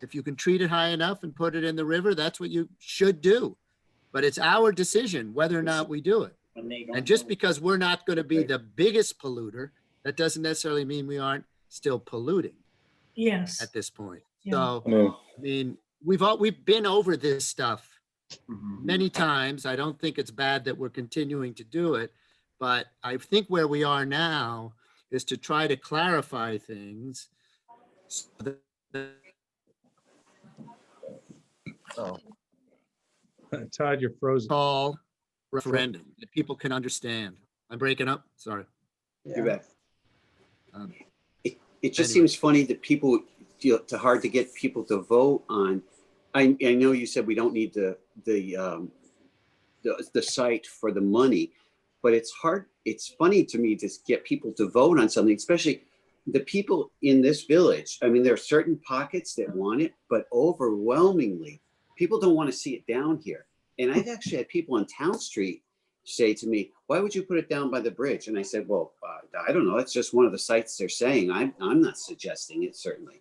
If you can treat it high enough and put it in the river, that's what you should do. But it's our decision whether or not we do it. And just because we're not going to be the biggest polluter, that doesn't necessarily mean we aren't still polluting. Yes. At this point. Yeah. So, I mean, we've been over this stuff many times. I don't think it's bad that we're continuing to do it, but I think where we are now is to try to clarify things. So that Todd, you're frozen. call referendum that people can understand. I'm breaking up. Sorry. You bet. Um, It just anyway. seems funny that people feel it's hard to get people to vote on. I know you said we don't need the site for the money, but it's hard. It's funny to me to get people to vote on something, especially the people in this village. I mean, there are certain pockets that want it, but overwhelmingly, people don't want to see it down here. And I've actually had people on Town Street say to me, why would you put it down by the bridge? And I said, well, I don't know. It's just one of the sites they're saying. I'm not suggesting it, certainly.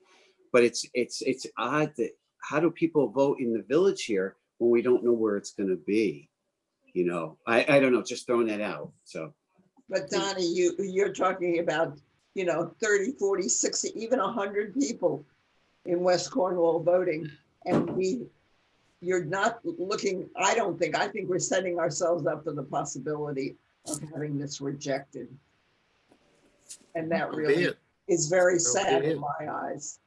But it's odd that how do people vote in the village here when we don't know where it's going to be? You know, I don't know, just throwing that out. So. But Donnie, you're talking about, 30, 40, 60, even 100 people in West Cornwall voting. And you're not looking, I think we're setting ourselves up for the possibility of having this rejected. And that really is very sad in my eyes.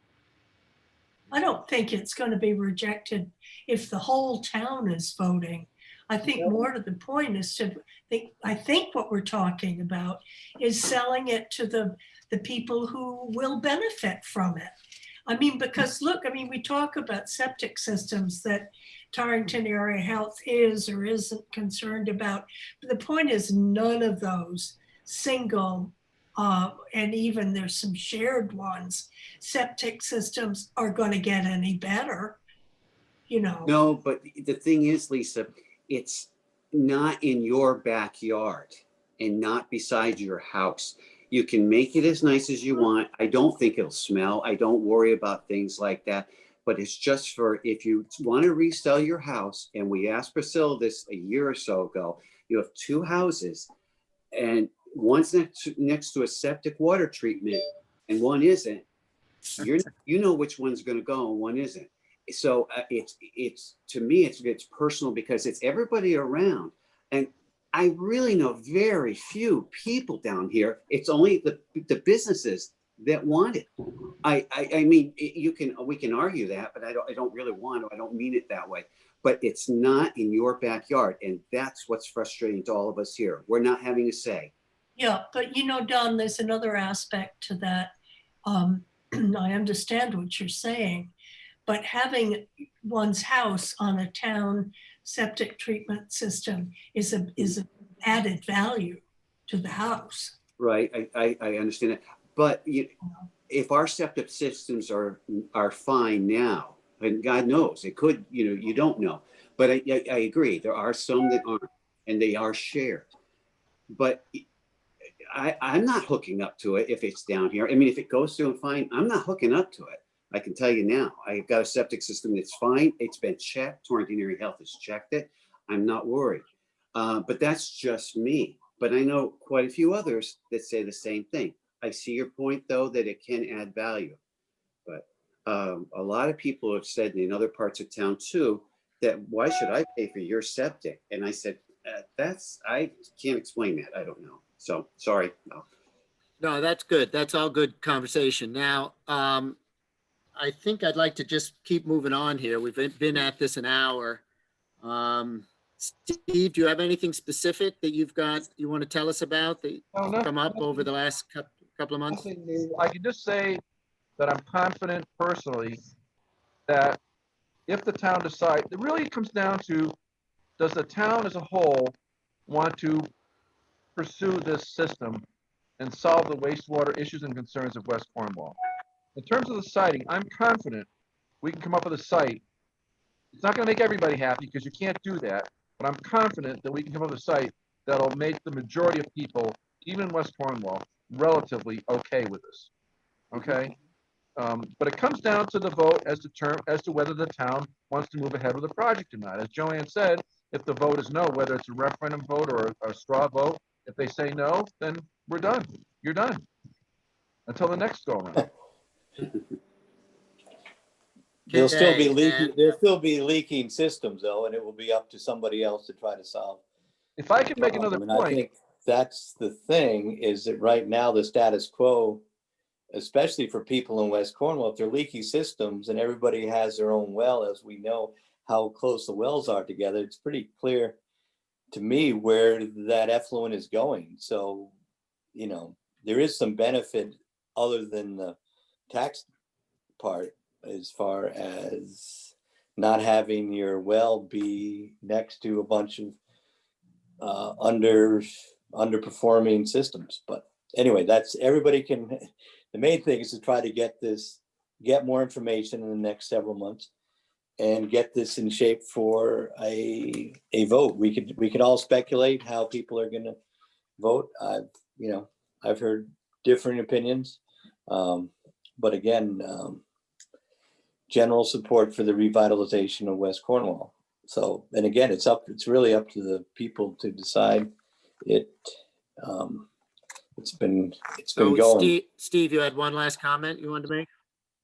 I don't think it's going to be rejected if the whole town is voting. I think more to the point is I think what we're talking about is selling it to the people who will benefit from it. I mean, because look, we talk about septic systems that Torrington Area Health is or isn't concerned about. But the point is none of those single, and even there's some shared ones, septic systems are going to get any better, No, but the thing is, Lisa, it's not in your backyard and not beside your house. You can make it as nice as you want. I don't think it'll smell. I don't worry about things like that. But it's just for if you want to resell your house, and we asked Priscilla this a year or so ago, you have two houses and one's next to a septic water treatment and one isn't. You know which one's going to go and one isn't. So it's to me, it's personal because it's everybody around. And I really know very few people down here. It's only the businesses that want it. I mean, we can argue that, but I don't really want to. I don't mean it that way. But it's not in your backyard, and that's what's frustrating to all of us here. We're not having a say. Yeah, but Don, there's another aspect to that. I understand what you're saying, but having one's house on a town septic treatment system is an added value to the house. Right, I understand that. But if our septic systems are fine now, and God knows it could, you don't know. But I agree, there are some that aren't, and they are shared. But I'm not hooking up to it if it's down here. I mean, if it goes through and fine, I'm not hooking up to it. I can tell you now, I've got a septic system that's fine. It's been checked. Torrington Area Health has checked it. I'm not worried. But that's just me. But I know quite a few others that say the same thing. I see your point, though, that it can add value. But a lot of people have said in other parts of town, too, that why should I pay for your septic? And I said, I can't explain that. I don't know. So sorry. No. No, that's good. That's all good conversation. Now, I think I'd like to just keep moving on here. We've been at this an hour. Steve, do you have anything specific that you want to tell us about that No, come up over the last couple of months? nothing new. I can just say that I'm confident personally that if the town decides, it really comes down to, does the town as a whole want to pursue this system and solve the wastewater issues and concerns of West Cornwall? In terms of the siting, I'm confident we can come up with a site. It's not going to make everybody happy because you can't do that, but I'm confident that we can come up with a site that'll make the majority of people, even in West Cornwall, relatively okay with this. Okay? But it comes down to the vote as to whether the town wants to move ahead with the project or not. As Joanne said, if the vote is no, whether it's a referendum vote or a straw vote, if they say no, then we're done. You're done. Until the next go around. There'll still be Okay, leaking, and- there'll still be leaking systems though, and it will be up to somebody else to try to solve. If I can make another And I point, think that's the thing, is that right now the status quo, especially for people in West Cornwall, if they're leaky systems and everybody has their own well, as we know how close the wells are together, it's pretty clear to me where that effluent is going. So, you know, there is some benefit other than the tax part, as far as not having your well be next to a bunch of underperforming systems. But anyway, that's, everybody can, the main thing is to try to get more information in the next several months and get this in shape for a vote. We could all speculate how people are going to vote. I've heard different opinions, but again, general support for the revitalization of West Cornwall. So, and again, it's really up to the people to decide it. It's been So going. Steve, you had one last comment you wanted to make?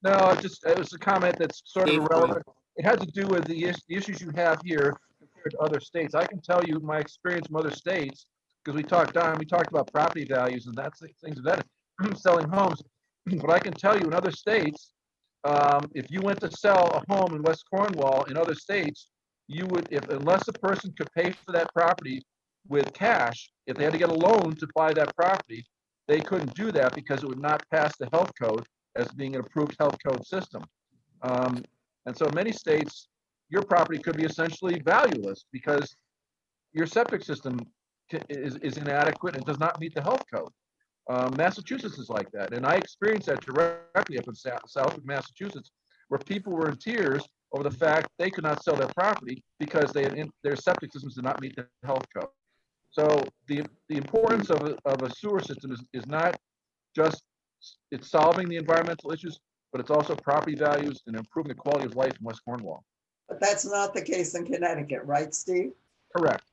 no, it was a comment that's sort of Steve, irrelevant. It had to do with the issues you have here compared to other states. I can tell you my experience from other states, because we talked about property values and that's things of that, selling homes. But I can tell you in other states, if you went to sell a home in West Cornwall in other states, you would, unless a person could pay for that property with cash, if they had to get a loan to buy that property, they couldn't do that because it would not pass the health code as being an approved health code system. And so in many states, your property could be essentially valueless because your septic system is inadequate and does not meet the health code. Massachusetts is like that. And I experienced that directly up in Southwick, Massachusetts, where people were in tears over the fact they could not sell their property because their septic systems did not meet the health code. So the importance of a sewer system is not just it's solving the environmental issues, but it's also property values and improving the quality of life in West Cornwall. But that's not the case in Connecticut, right, Steve? Correct.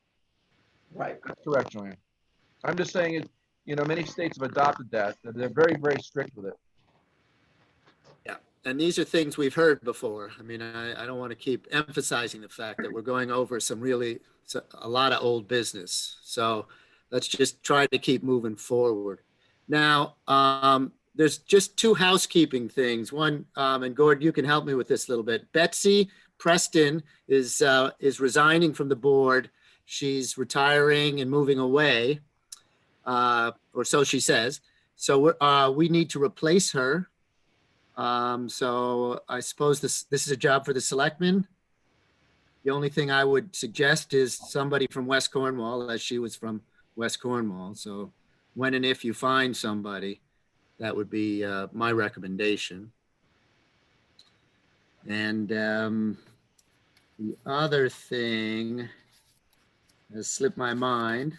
Right. Correct, Joanne. I'm just saying it, many states have adopted that. They're very, very strict with it. Yeah, and these are things we've heard before. I mean, I don't want to keep emphasizing the fact that we're going over a lot of old business. So let's just try to keep moving forward. Now, there's just two housekeeping things. One, and Gordon, you can help me with this a little bit. Betsy Preston is resigning from the board. She's retiring and moving away, or so she says. So we need to replace her. So I suppose this is a job for the selectmen. The only thing I would suggest is somebody from West Cornwall, as she was from West Cornwall. So when and if you find somebody, that would be my recommendation. And the other thing has slipped my mind.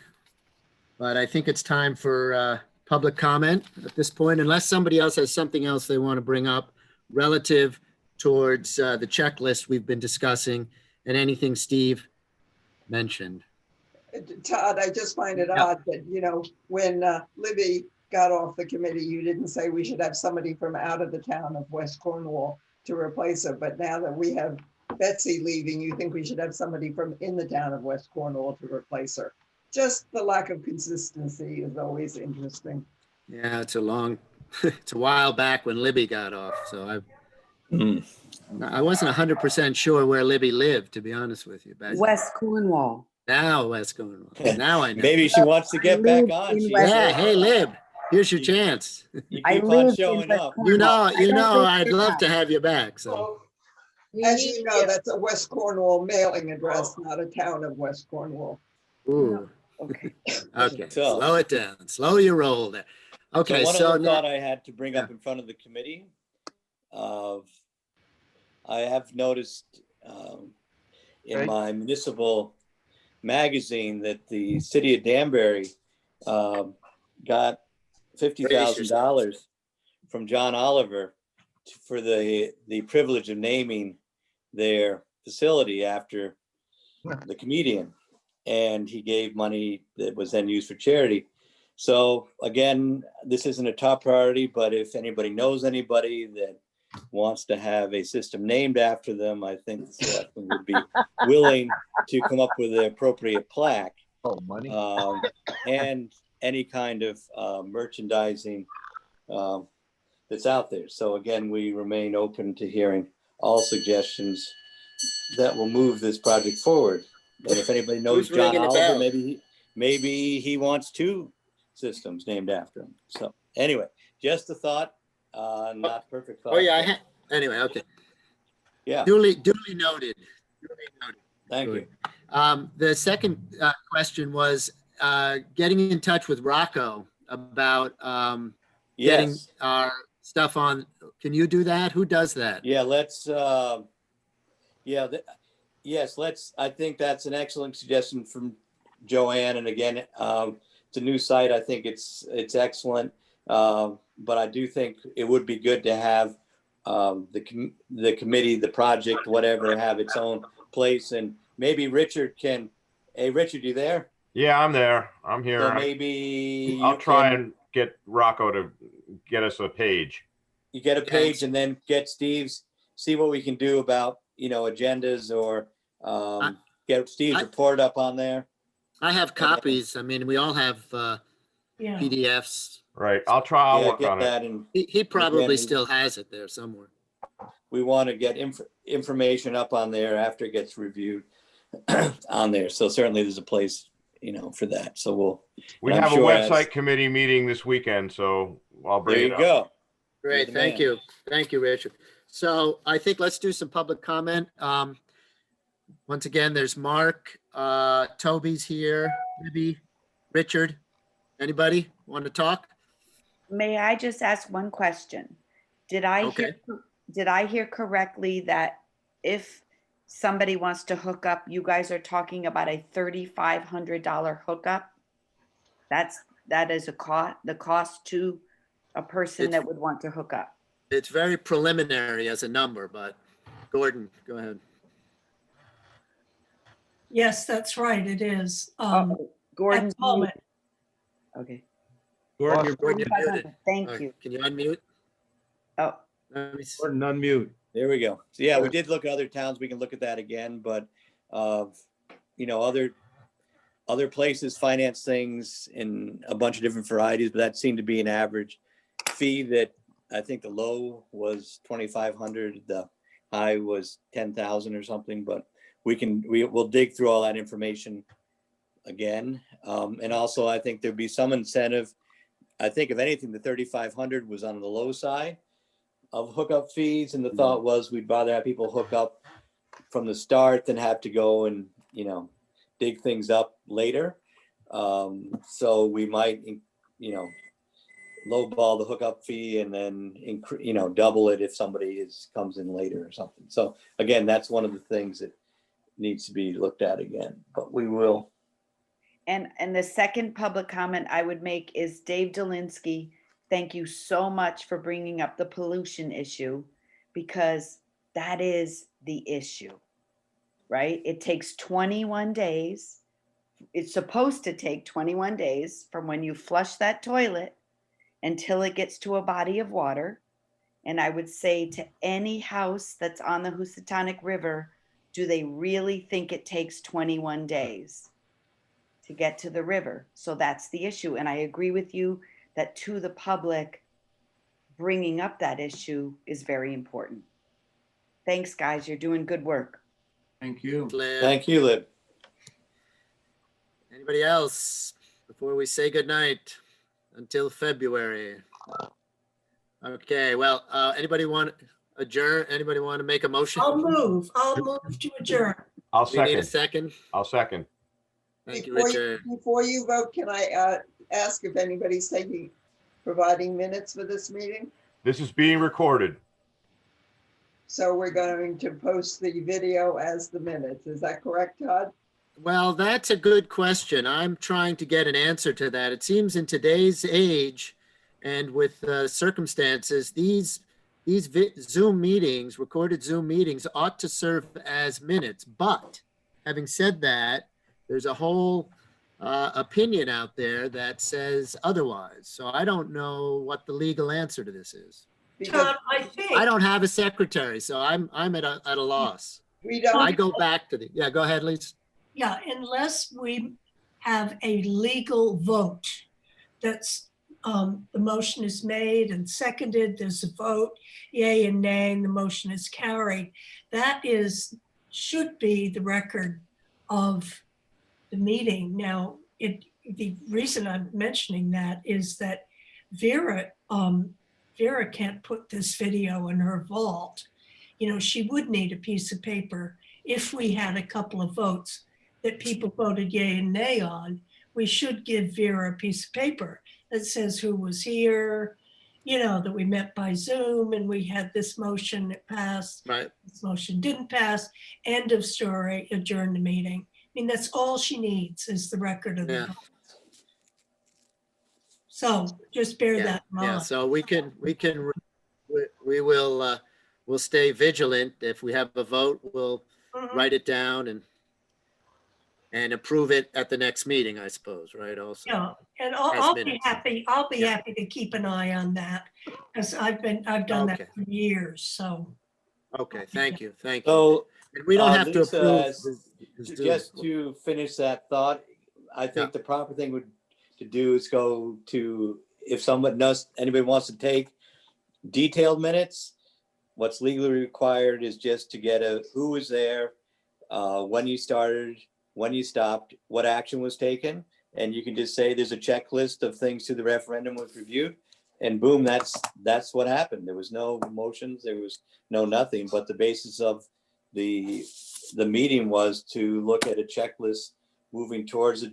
But I think it's time for public comment at this point, unless somebody else has something else they want to bring up relative towards the checklist we've been discussing and anything Steve mentioned. Todd, I just find it Yeah. odd that, when Libby got off the committee, you didn't say we should have somebody from out of the town of West Cornwall to replace her. But now that we have Betsy leaving, you think we should have somebody from in the town of West Cornwall to replace her. Just the lack of consistency is always interesting. Yeah, it's it's a while back when Libby got off. So I wasn't 100% sure where Libby lived, to be honest with you. Back then. West Cornwall. Now West Cornwall. Now I know. Maybe she wants to get back on. in She West- Yeah, said. hey Lib, here's your chance. You I keep on live in showing West up. Cornwall. I don't think I'd you're love not. to have you back. So, Well, as you know, that's a West Cornwall mailing address, not a town of West Cornwall. ooh, Okay. okay, So- slow it down, slow your roll there. Okay, One so other now, thought I had to bring up in front of the committee of, I have noticed in Okay. my municipal magazine that the city of Danbury got $50,000 from John Oliver for the privilege of naming their facility after the comedian. And he gave money that was then used for charity. So again, this isn't a top priority, but if anybody knows anybody that wants to have a system named after them, I think the selectmen would be willing to come up with the appropriate plaque Oh, money. and any kind of merchandising that's out there. So again, we remain open to hearing all suggestions that will move this project forward. And if anybody knows Who's John ringing the Oliver, bell? maybe he wants 2 systems named after him. So anyway, just a thought, not perfect thought. oh yeah, anyway, okay, Yeah, duly noted. Duly noted. thank you. The second question was getting in touch with Rocco about getting Yes, our stuff on. Can you do that? Who does that? yeah, let's, yes, I think that's an excellent suggestion from Joanne. And again, it's a new site. I think it's excellent. But I do think it would be good to have the committee, the project, whatever, have its own place. And maybe Richard can, hey, Richard, you there? Yeah, I'm there. I'm here. So maybe I'll you try can- and get Rocco to get us a page. you get a page and then get Steve's, see what we can do about, agendas or get Steve's report up on there. I have copies. I mean, we all have Yeah. PDFs. Right. I'll Yeah, work get on it. that, and He probably Again, still has it there somewhere. we want to get information up on there after it gets reviewed on there. So certainly there's a place, for that. So We I'm have a sure as- website committee meeting this weekend, so I'll there bring you it up. go. Great, the thank man. you. Thank you, Richard. So I think let's do some public comment. Once again, there's Mark, Toby's here, Libby, Richard. Anybody want to talk? May I just ask one question? Did I hear correctly that if somebody wants to hook up, you guys are talking about a $3,500 hookup? That is the cost to a person that would want to hook up. It's very preliminary as a number, but Gordon, go ahead. Yes, that's right. It is. Gordon's at the moment. Okay. Gordon, you're muted. Thank All right, you. Can you unmute? Oh, Let me see. Gordon, unmute. There we go. So yeah, we did look at other towns. We can look at that again, but other places finance things in a bunch of different varieties, but that seemed to be an average fee that I think the low was 2,500, the high was 10,000 or something, but we'll dig through all that information again. And also I think there'd be some incentive. I think if anything, the 3,500 was on the low side of hookup fees. And the thought was we'd rather have people hook up from the start than have to go and, dig things up later. So we might, lowball the hookup fee and then, double it if somebody comes in later or something. So again, that's one of the things that needs to be looked at again, but we will And the second public comment I would make is Dave Delinsky, thank you so much for bringing up the pollution issue, because that is the issue, right? It takes 21 days. It's supposed to take 21 days from when you flush that toilet until it gets to a body of water. And I would say to any house that's on the Housatonic River, do they really think it takes 21 days to get to the river? So that's the issue. And I agree with you that to the public, bringing up that issue is very important. Thanks, guys. You're doing good work. Thank you. Thank you, Lib. Anybody else before we say goodnight until February? Okay, well, anybody want to adjourn? Anybody want to make a motion? I'll move to adjourn. I'll We need a second. second. I'll second. Thank you, Before Richard. Before you vote, can I ask if anybody's providing minutes for this meeting? This is being recorded. So we're going to post the video as the minutes. Is that correct, Todd? Well, that's a good question. I'm trying to get an answer to that. It seems in today's age and with circumstances, these Zoom meetings, recorded Zoom meetings, ought to serve as minutes. But having said that, there's a whole opinion out there that says otherwise. So I don't know what the legal answer to this is. Because Todd, I don't have a secretary, so I'm at a loss. we don't. I go back to yeah, go ahead, Lisa. yeah, unless we have a legal vote, that's, the motion is made and seconded, there's a vote, yay and nay, and the motion is carried. That should be the record of the meeting. Now, the reason I'm mentioning that is that Vera can't put this video in her vault. You know, she would need a piece of paper if we had a couple of votes that people voted yay and nay on. We should give Vera a piece of paper that says who was here, you know, that we met by Zoom and we had this motion that passed. Right. This motion didn't pass. End of story, adjourn the meeting. I mean, that's all she needs is the record of the Yeah. vote. So just bear Yeah, that in mind. yeah, so we'll stay vigilant. If we have a vote, we'll Mhm. write it down and approve it at the next meeting, I suppose, right, also? Yeah, and As I'll be minutes. happy, Yeah. happy to keep an eye on that, because I've done that Okay. for years, so. Okay, thank you. And So we don't have to Lisa, approve. just to finish that thought, I think the proper thing to do is go to, if someone knows, anybody wants to take detailed minutes, what's legally required is just to get who was there, when you started, when you stopped, what action was taken. And you can just say there's a checklist of things to the referendum was reviewed, and boom, that's what happened. There was no motions, there was no nothing, but the basis of the meeting was to look at a checklist moving towards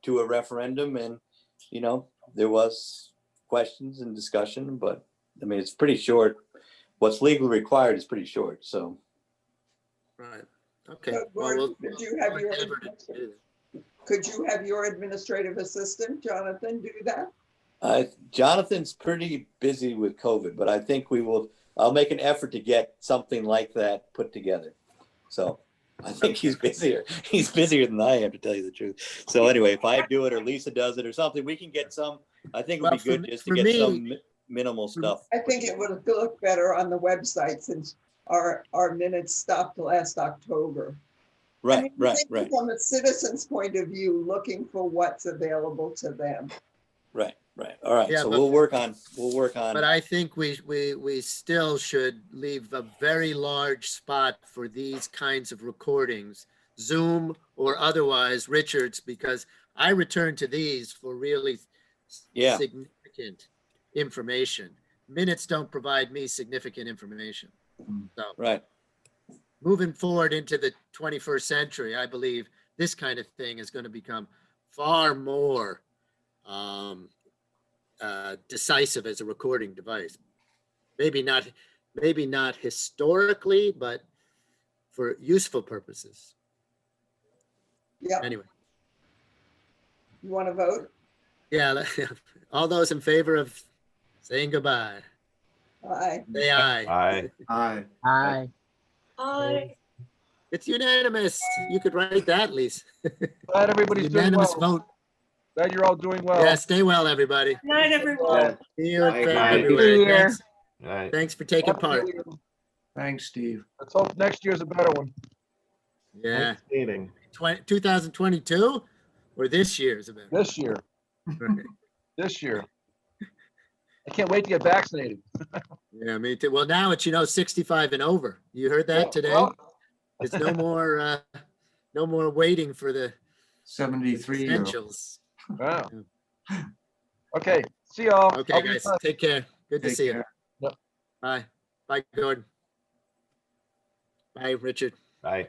to a referendum. And, you know, there was questions and discussion, but I mean, it's pretty short. What's legally required is pretty short, so. Right, okay. So, Well, Gordon, could you have we'll your endeavor to do that. Could you have your administrative assistant, Jonathan, do that? Jonathan's pretty busy with COVID, but I think I'll make an effort to get something like that put together. So I think he's busier. He's busier than I am, to tell you the truth. So anyway, if I do it or Lisa does it or something, we can get some, I think it would Well, be good for- just for to get me- some minimal stuff. I think it would look better on the website since our minutes stopped last October. I Right, mean, right, think right, From a citizen's point of view, looking for what's available to them. right, right. All right, Yeah, so but- we'll work on. But I think we still should leave a very large spot for these kinds of recordings, Zoom or otherwise, Richards, because I return to these for really Yeah. significant information. Minutes don't provide me significant information. So Right. moving forward into the 21st century, I believe this kind of thing is going to become far more decisive as a recording device. Maybe not historically, but for useful purposes. Yeah. Anyway, You want to vote? Yeah, all those in favor of saying goodbye, Aye. say aye. Aye. Aye. I, It's unanimous. You could write that, Lisa. Glad everybody's doing Unanimous well. vote. Glad you're all doing well. Yeah, stay well, everybody. night, everyone. See you in Aye. February. New Year. Thanks, Aye. thanks for taking Happy part. New Year. Thanks, Steve. Let's hope next year's a better one. Yeah, Meeting. 2022 or this year's event? This year. Right. This year. I can't wait to get vaccinated. Yeah, me too. Well, now it's, 65 and over. You heard that today? Well, It's no more waiting for the 73 year old. essentials. wow. Okay, see y'all. Okay, I'll be in guys, touch. take care. Good to Take see you. care. Bye. Bye, Gordon. Bye, Richard. Aye.